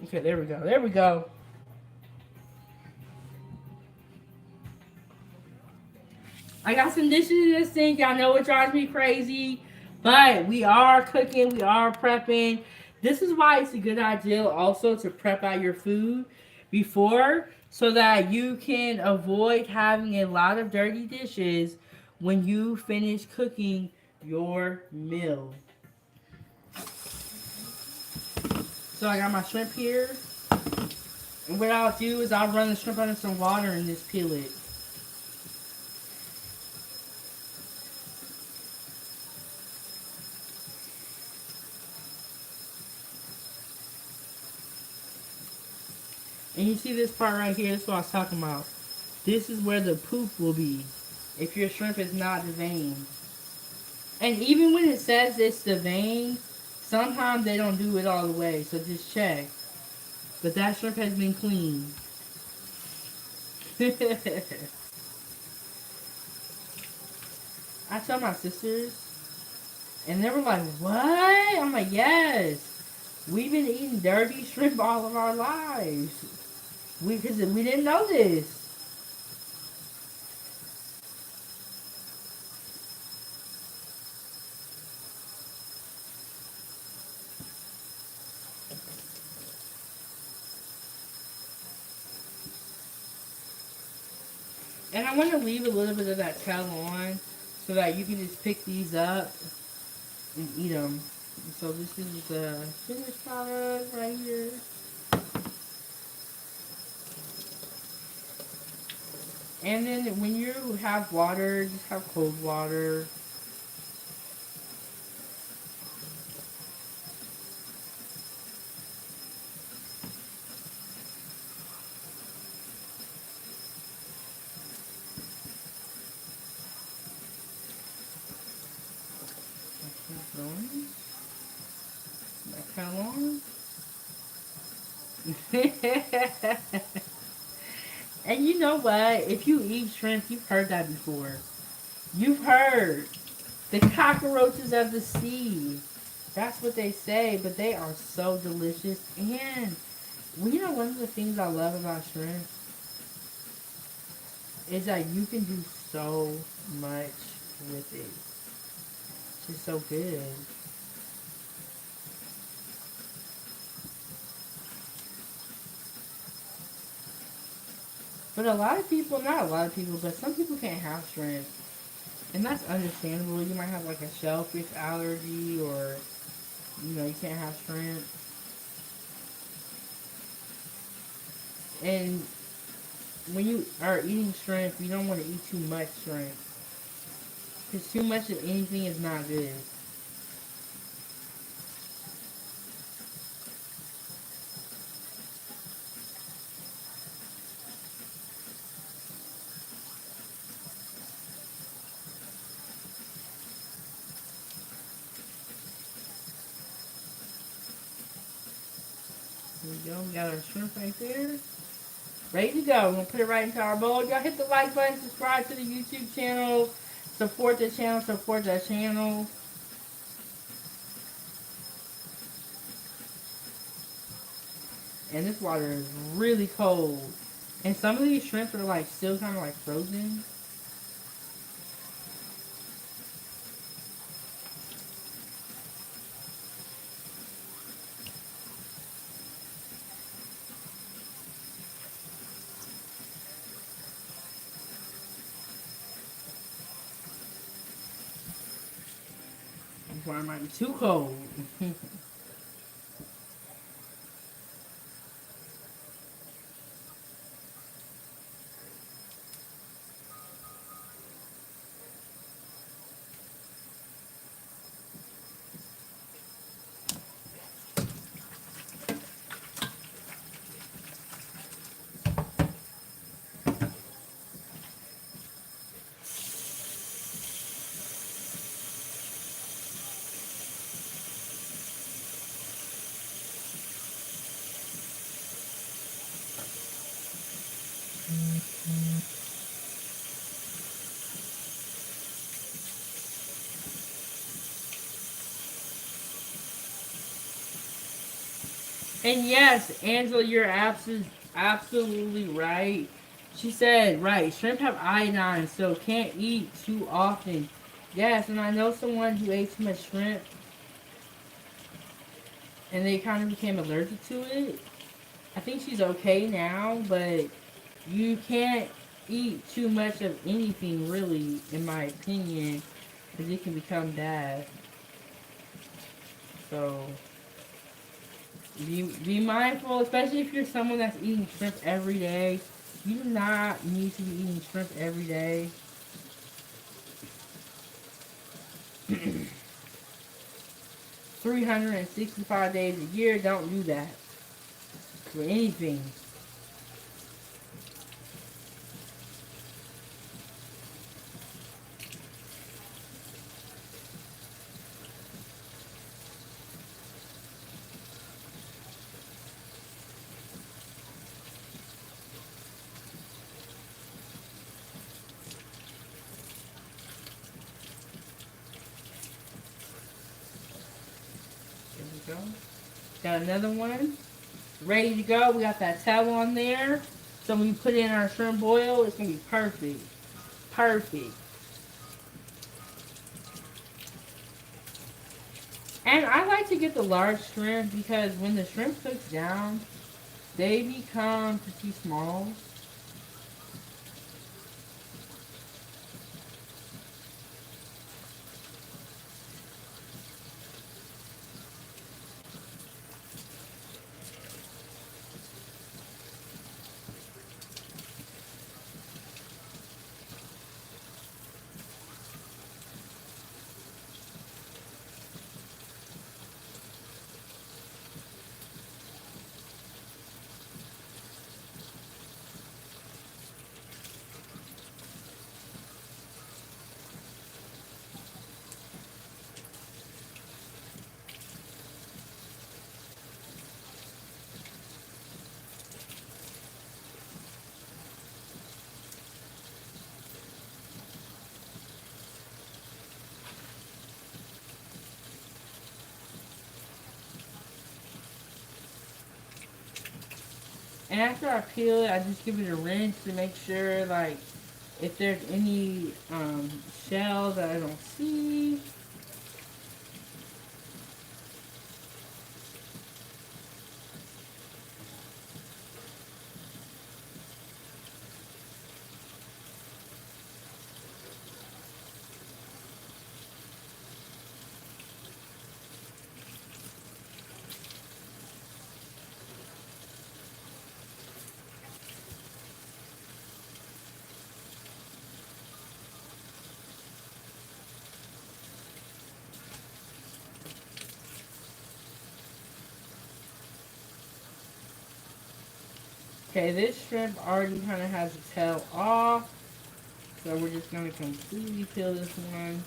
Okay, there we go. There we go. I got some dishes in the sink. Y'all know it drives me crazy. But we are cooking. We are prepping. This is why it's a good idea also to prep out your food before so that you can avoid having a lot of dirty dishes when you finish cooking your meal. So I got my shrimp here. And what I'll do is I'll run the shrimp under some water and just peel it. And you see this part right here? That's what I was talking about. This is where the poop will be if your shrimp is not deveined. And even when it says it's deveined, sometimes they don't do it all the way. So just check. But that shrimp has been cleaned. I tell my sisters, and they were like, "What?" I'm like, "Yes. We've been eating dirty shrimp all of our lives. Because we didn't know this." And I want to leave a little bit of that tail on so that you can just pick these up and eat them. So this is the finished product right here. And then when you have water, just have cold water. Keep going. That long. And you know what? If you eat shrimp, you've heard that before. You've heard the cockroaches of the sea. That's what they say, but they are so delicious. And well, you know, one of the things I love about shrimp is that you can do so much with it. It's just so good. But a lot of people, not a lot of people, but some people can't have shrimp. And that's understandable. You might have like a shellfish allergy or, you know, you can't have shrimp. And when you are eating shrimp, you don't want to eat too much shrimp. Because too much of anything is not good. There we go. We got our shrimp right there. Ready to go. We're going to put it right into our bowl. Y'all hit the like button, subscribe to the YouTube channel, support the channel, support the channel. And this water is really cold. And some of these shrimps are like still kind of like frozen. This water might be too cold. And yes, Angela, you're absolutely right. She said, right, shrimp have iodine, so can't eat too often. Yes, and I know someone who ate too much shrimp and they kind of became allergic to it. I think she's okay now, but you can't eat too much of anything, really, in my opinion, because it can become bad. So be mindful, especially if you're someone that's eating shrimp every day. You do not need to be eating shrimp every day. 365 days a year, don't do that for anything. There we go. Got another one ready to go. We got that towel on there. So when we put in our shrimp boil, it's gonna be perfect. Perfect. And I like to get the large shrimp because when the shrimp cooks down, they become pretty small. And after I peel it, I just give it a rinse to make sure, like, if there's any shells that I don't see. Okay, this shrimp already kind of has the tail off. So we're just going to completely peel this one.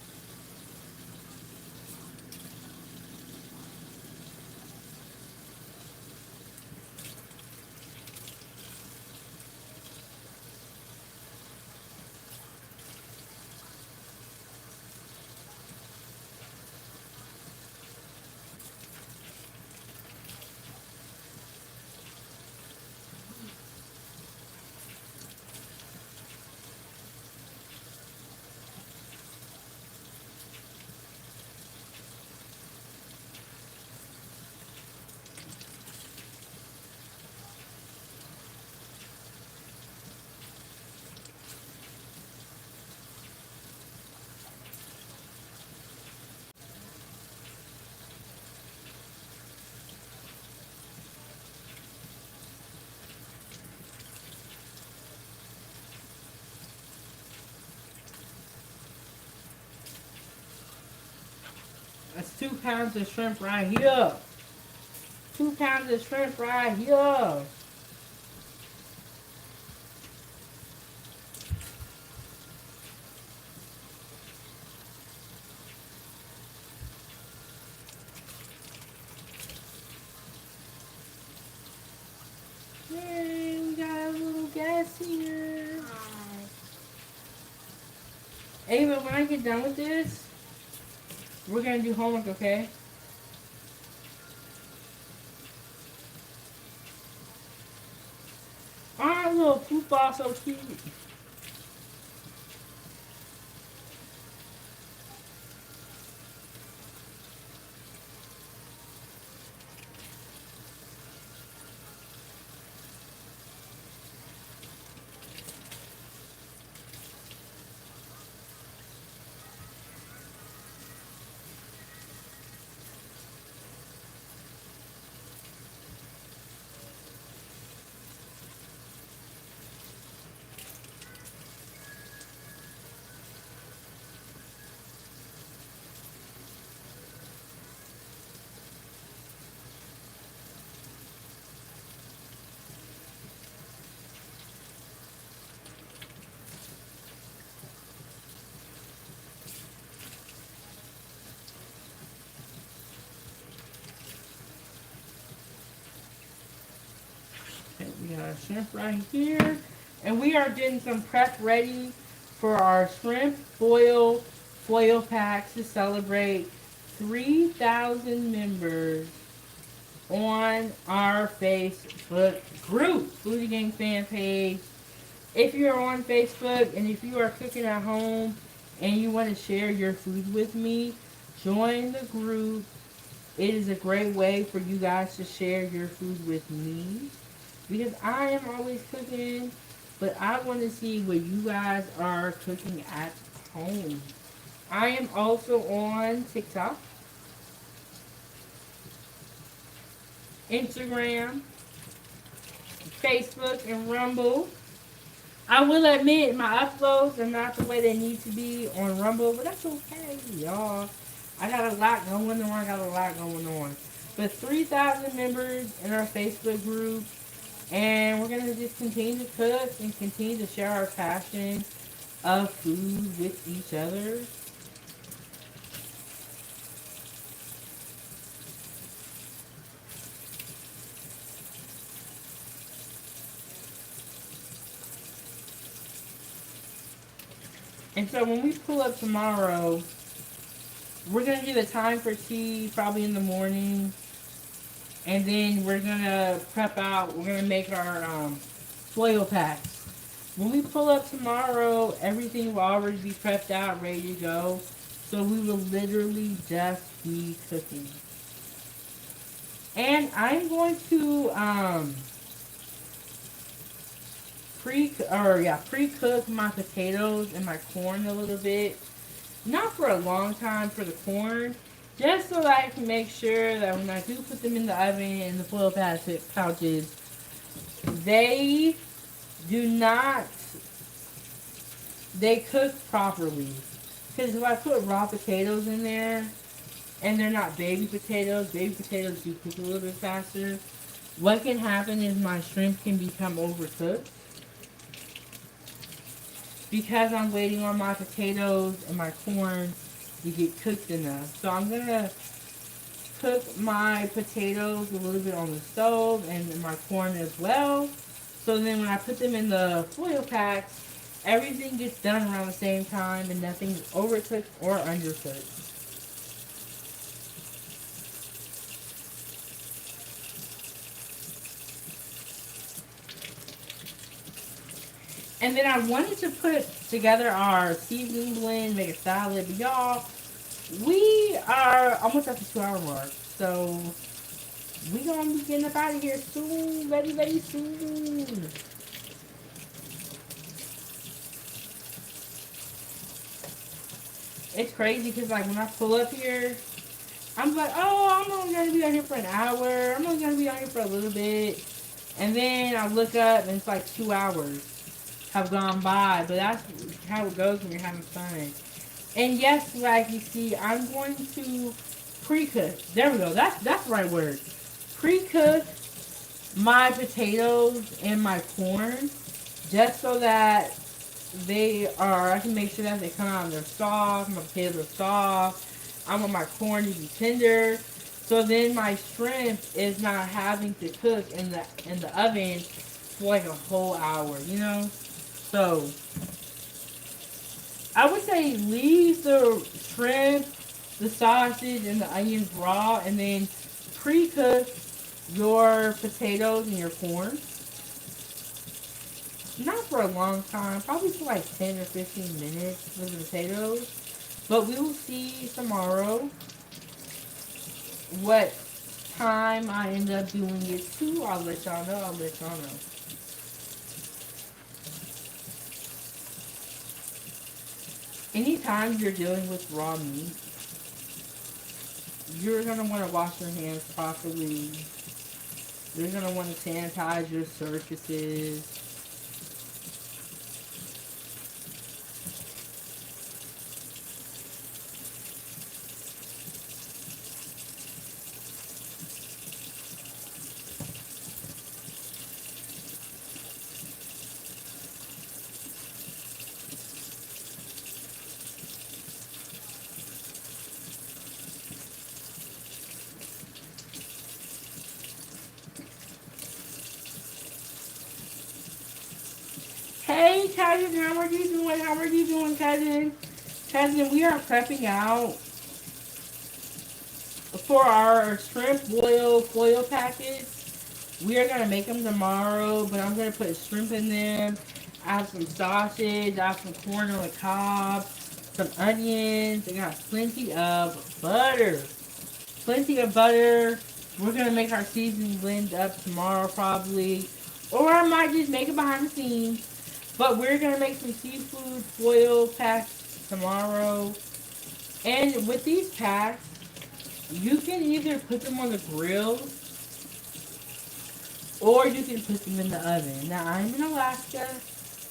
That's 2 pounds of shrimp right here. 2 pounds of shrimp right here. Yay, we got a little gas here. Ava, when I get done with this, we're gonna do homework, okay? Our little football so cute. Okay, we got our shrimp right here. And we are getting some prep ready for our shrimp foil packs to celebrate 3,000 members on our Facebook group, Foodie Gang fan page. If you're on Facebook and if you are cooking at home and you want to share your food with me, join the group. It is a great way for you guys to share your food with me because I am always cooking, but I want to see what you guys are cooking at home. I am also on TikTok, Instagram, Facebook, and Rumble. I will admit my uploads are not the way they need to be on Rumble, but that's okay, y'all. I got a lot going on. But 3,000 members in our Facebook group, and we're going to just continue to cook and continue to share our passion of food with each other. And so when we pull up tomorrow, we're going to do the time for tea probably in the morning. And then we're going to prep out. We're going to make our foil packs. When we pull up tomorrow, everything will already be prepped out, ready to go. So we will literally just be cooking. And I'm going to pre-cook my potatoes and my corn a little bit. Not for a long time for the corn, just so that I can make sure that when I do put them in the oven in the foil pouches, they do not, they cook properly. Because if I put raw potatoes in there, and they're not baby potatoes do cook a little bit faster. What can happen is my shrimp can become overcooked because I'm waiting on my potatoes and my corn to get cooked enough. So I'm going to cook my potatoes a little bit on the stove and my corn as well. So then when I put them in the foil packs, everything gets done around the same time and nothing's overcooked or undercooked. And then I wanted to put together our seasoning blend, make a salad. But y'all, we are almost at the 2 hour mark. So we gonna be getting up out of here soon. Very soon. It's crazy because like when I pull up here, I'm like, oh, I'm only gonna be out here for an hour. I'm only gonna be out here for a little bit. And then I look up and it's like 2 hours have gone by, but that's how it goes when you're having fun. And yes, like you see, I'm going to pre-cook. There we go. That's the right word. Pre-cook my potatoes and my corn, just so that I can make sure that they come out and they're soft. My potatoes are soft. I want my corn to be tender. So then my shrimp is not having to cook in the oven for like a whole hour, you know? So I would say leave the shrimp, the sausage, and the onions raw, and then pre-cook your potatoes and your corn. Not for a long time, probably for like 10 or 15 minutes with the potatoes. But we will see tomorrow what time I end up doing it to. I'll let y'all know. I'll let y'all know. Anytime you're dealing with raw meat, you're going to want to wash your hands properly. You're going to want to sanitize your surfaces. Hey, cousin, how are you doing? How are you doing, cousin? Cousin, we are prepping out for our shrimp boil foil packets. We are gonna make them tomorrow, but I'm gonna put shrimp in them. I have some sausage. I have some corn on the cob, some onions. I got plenty of butter. Plenty of butter. We're gonna make our seasoning blend up tomorrow, probably, or I might just make it behind the scenes. But we're gonna make some seafood foil packs tomorrow. And with these packs, you can either put them on the grill or you can put them in the oven. Now I'm in Alaska.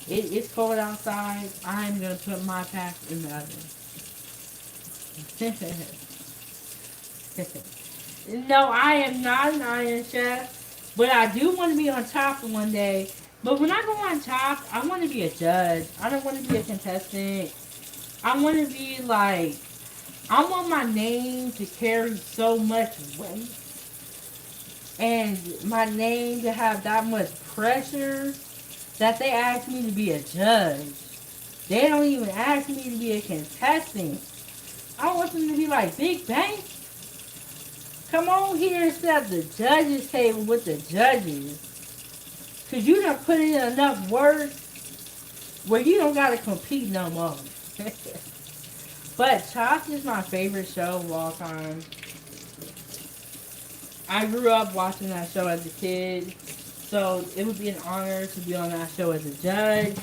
It's cold outside. I'm gonna put my pack in the oven. No, I am not an Iron Chef, but I do want to be on top one day. But when I go on top, I want to be a judge. I don't want to be a contestant. I want to be like, I want my name to carry so much weight and my name to have that much pressure that they ask me to be a judge. They don't even ask me to be a contestant. I want them to be like, Big Bang, come on here and sit at the judges table with the judges. Cause you done put in enough work where you don't gotta compete no more. But Chopped is my favorite show of all time. I grew up watching that show as a kid, so it would be an honor to be on that show as a judge.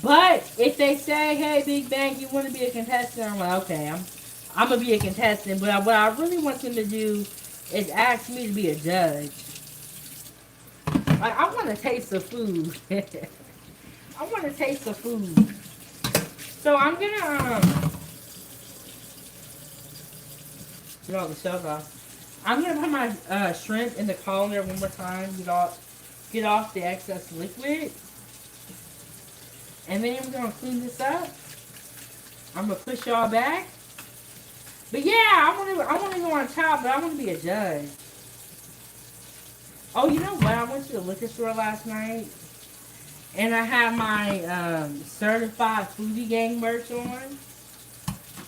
But if they say, "Hey, Big Bang, you want to be a contestant?" I'm like, "Okay, I'm gonna be a contestant." But what I really want them to do is ask me to be a judge. Like, I want to taste the food. I want to taste the food. So I'm gonna get all the shells off. I'm gonna put my shrimp in the colander one more time. Get off the excess liquid, and then we're gonna clean this up. I'm gonna push y'all back. But yeah, I wanna go on top, but I wanna be a judge. Oh, you know what? I went to the liquor store last night, and I had my certified foodie gang merch on.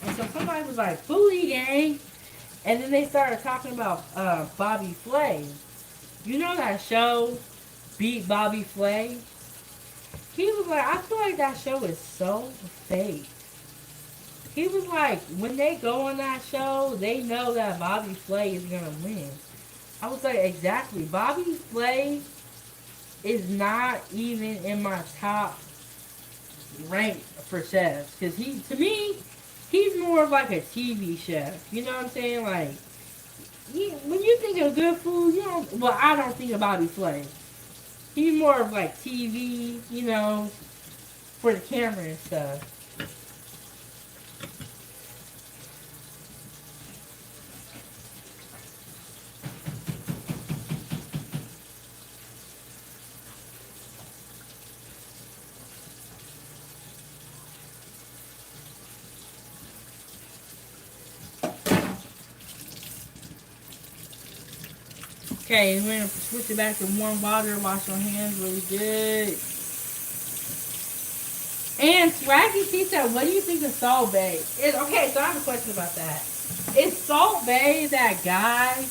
And so somebody was like, "Foodie gang," and then they started talking about Bobby Flay. You know that show, Beat Bobby Flay? He was like, I feel like that show is so fake. He was like, when they go on that show, they know that Bobby Flay is gonna win. I was like, exactly. Bobby Flay is not even in my top rank for chefs. Because to me, he's more of like a TV chef. You know what I'm saying? Like, when you think of good food, you don't, well, I don't think of Bobby Flay. He's more of like TV, you know, for the camera and stuff. Okay, we're gonna switch it back to warm water, wash your hands really good. And Swaggy T said, what do you think of Salt Bay? Okay, so I have a question about that. Is Salt Bay that guy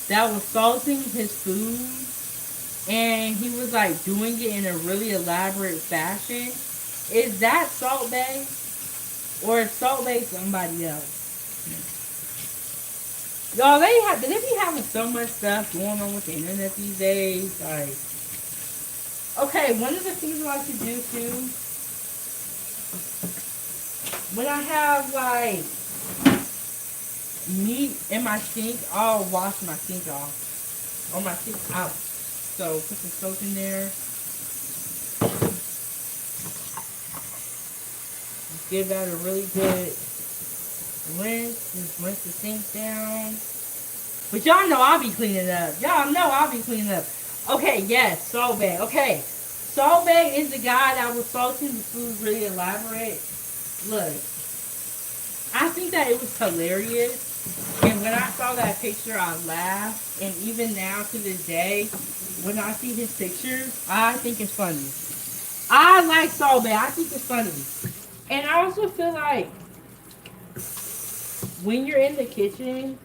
that was salting his food and he was like doing it in a really elaborate fashion? Is that Salt Bay? Or is Salt Bay somebody else? Y'all, they be having so much stuff going on with the internet these days. Like, okay, one of the things I like to do too, when I have like meat in my sink, I'll wash my sink off. Or my sink out. So put some soap in there. Give that a really good rinse. Just rinse the sink down. But y'all know I'll be cleaning up. Y'all know I'll be cleaning up. Okay, yes, Salt Bae. Okay. Salt Bae is the guy that was salting the food really elaborate. Look. I think that it was hilarious. And when I saw that picture, I laughed. And even now to this day, when I see his pictures, I think it's funny. I like Salt Bae. I think it's funny. And I also feel like when you're in the kitchen,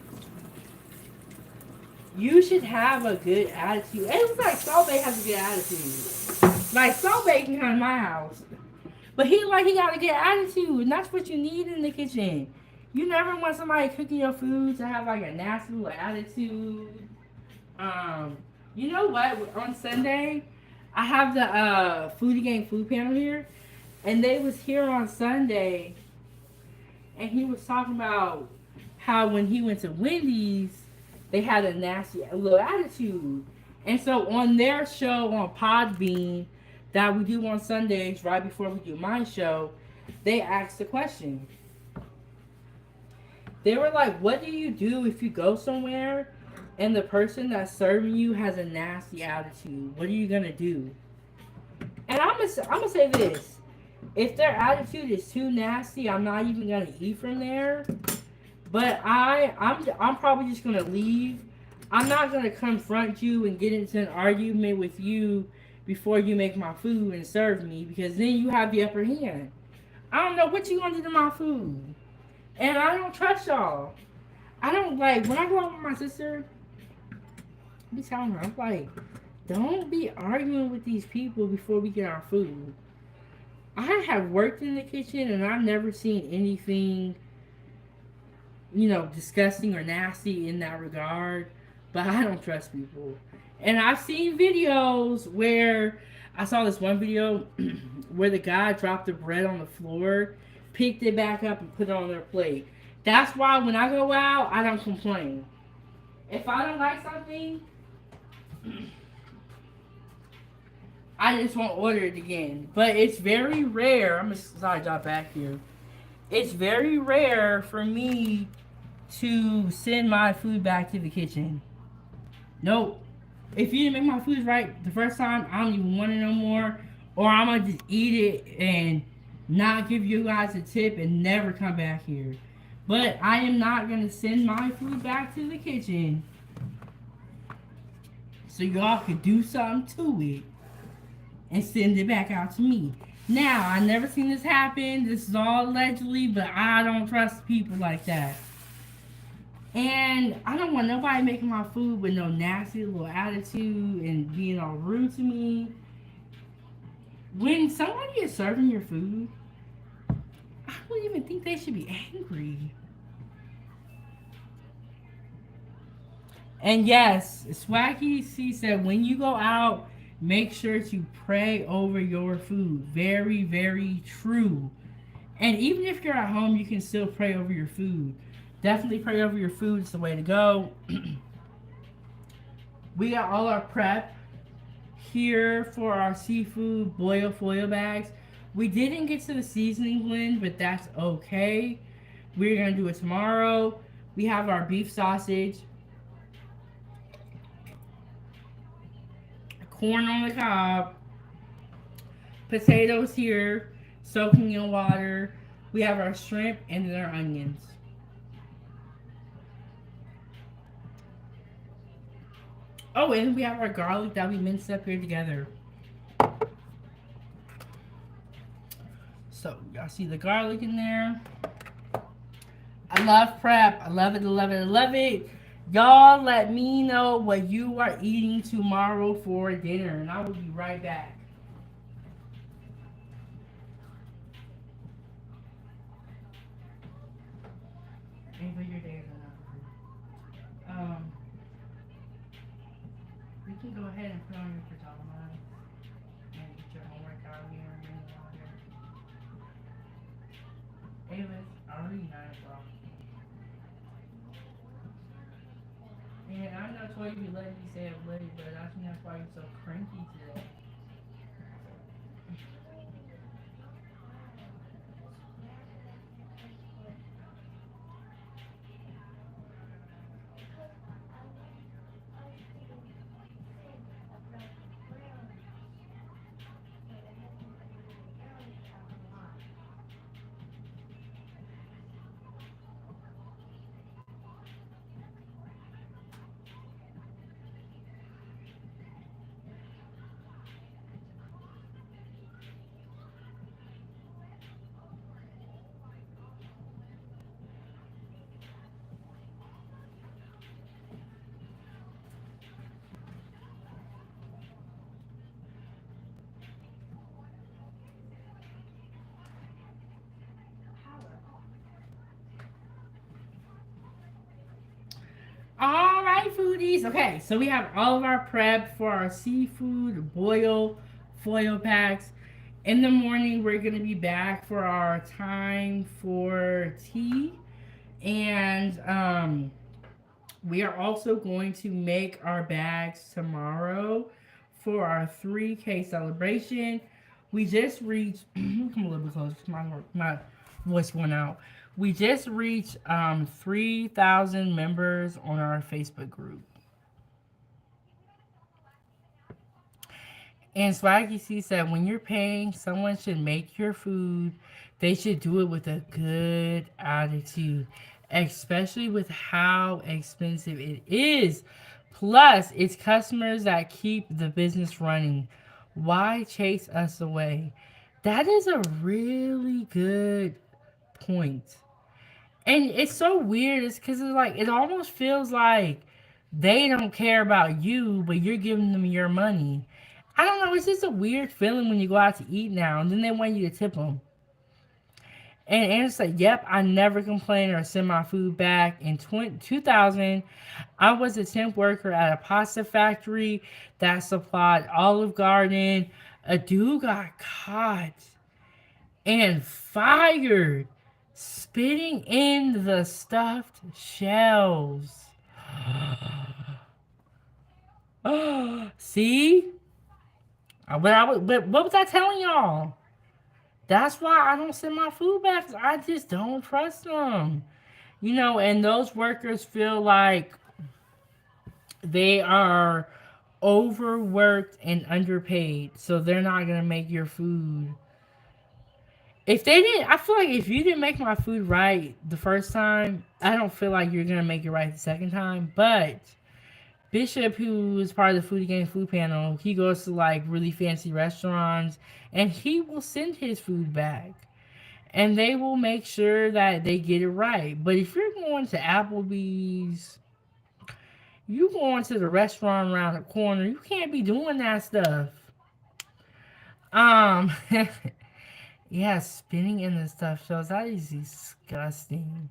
you should have a good attitude. And it's like Salt Bae has a good attitude. Like Salt Bae can come to my house. But he got a good attitude. And that's what you need in the kitchen. You never want somebody cooking your food to have like a nasty little attitude. You know what? On Sunday, I have the Foodie Gang food panel here. And they was here on Sunday. And he was talking about how when he went to Wendy's, they had a nasty little attitude. And so on their show on Podbean that we do on Sundays right before we do my show, they asked the question. They were like, what do you do if you go somewhere and the person that's serving you has a nasty attitude? What are you going to do? And I'm gonna say this. If their attitude is too nasty, I'm not even going to eat from there. But I'm probably just going to leave. I'm not going to confront you and get into an argument with you before you make my food and serve me, because then you have the upper hand. I don't know what you going to do to my food. And I don't trust y'all. I don't like, when I go out with my sister, I be telling her, I'm like, don't be arguing with these people before we get our food. I have worked in the kitchen and I've never seen anything, disgusting or nasty in that regard. But I don't trust people. And I've seen videos where I saw this one video where the guy dropped the bread on the floor, picked it back up, and put it on their plate. That's why when I go out, I don't complain. If I don't like something, I just won't order it again. But it's very rare. I'm sorry, drop back here. It's very rare for me to send my food back to the kitchen. Nope. If you didn't make my food right the first time, I don't even want it no more. Or I'm going to just eat it and not give you guys a tip and never come back here. But I am not going to send my food back to the kitchen so y'all could do something to it and send it back out to me. Now, I never seen this happen. This is all allegedly, but I don't trust people like that. And I don't want nobody making my food with no nasty little attitude and being all rude to me. When somebody is serving your food, I don't even think they should be angry. And yes, Swaggy C said, when you go out, make sure to pray over your food. Very, very true. And even if you're at home, you can still pray over your food. Definitely pray over your food. It's the way to go. We got all our prep here for our seafood boil foil bags. We didn't get to the seasoning blend, but that's okay. We're going to do it tomorrow. We have our beef sausage, corn on the cob, potatoes here, soaking in water. We have our shrimp and then our onions. Oh, and we have our garlic that we minced up here together. So y'all see the garlic in there. I love prep. I love it. I love it. I love it. Y'all let me know what you are eating tomorrow for dinner, and I will be right back. Ava, your day is enough. You can go ahead and put on your pajamas and get your homework out here and bring it out here. Ava, it's already 9 o'clock. And I know Toy be letting me stay up late, but I think that's why you're so cranky today. All right, foodies. Okay, so we have all of our prep for our seafood boil foil packs. In the morning, we're gonna be back for our time for tea, and we are also going to make our bags tomorrow for our 3K celebration. We just reached. Come a little bit closer. My voice went out. We just reached 3,000 members on our Facebook group. And Swaggy C said, when you're paying, someone should make your food. They should do it with a good attitude, especially with how expensive it is. Plus, it's customers that keep the business running. Why chase us away? That is a really good point. And it's so weird. It's because it's like, it almost feels like they don't care about you, but you're giving them your money. I don't know. It's just a weird feeling when you go out to eat now, and then they want you to tip them. And Anna's like, yep, I never complain or send my food back. In 2000, I was a temp worker at a pasta factory that supplied Olive Garden. A dude got caught and fired spitting in the stuffed shells. See? What was I telling y'all? That's why I don't send my food back. I just don't trust them. And those workers feel like they are overworked and underpaid. So they're not going to make your food. If they didn't, I feel like if you didn't make my food right the first time, I don't feel like you're going to make it right the second time. But Bishop, who is part of the Foodie Gang Food Panel, he goes to like really fancy restaurants and he will send his food back. And they will make sure that they get it right. But if you're going to Applebee's, you going to the restaurant around the corner, you can't be doing that stuff. Um, yeah, spinning in the stuff shows that is disgusting.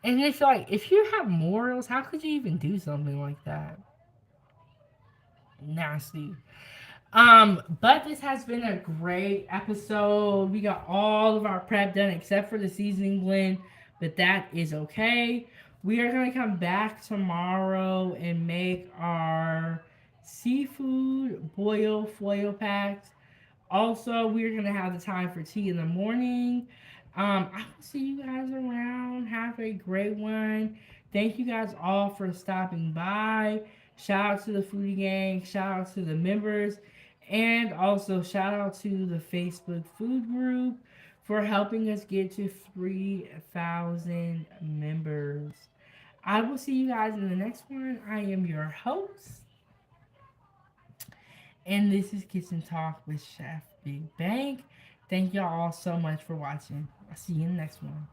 And it's like, if you have morals, how could you even do something like that? Nasty. But this has been a great episode. We got all of our prep done except for the seasoning blend, but that is okay. We are gonna come back tomorrow and make our seafood boil foil packs. Also, we're gonna have the time for tea in the morning. I will see you guys around. Have a great one. Thank you guys all for stopping by. Shout out to the Foodie Gang. Shout out to the members. And also shout out to the Facebook food group for helping us get to 3,000 members. I will see you guys in the next one. I am your host. And this is Kitchen Talk with Chef Big Bang. Thank y'all all so much for watching. I'll see you in the next one.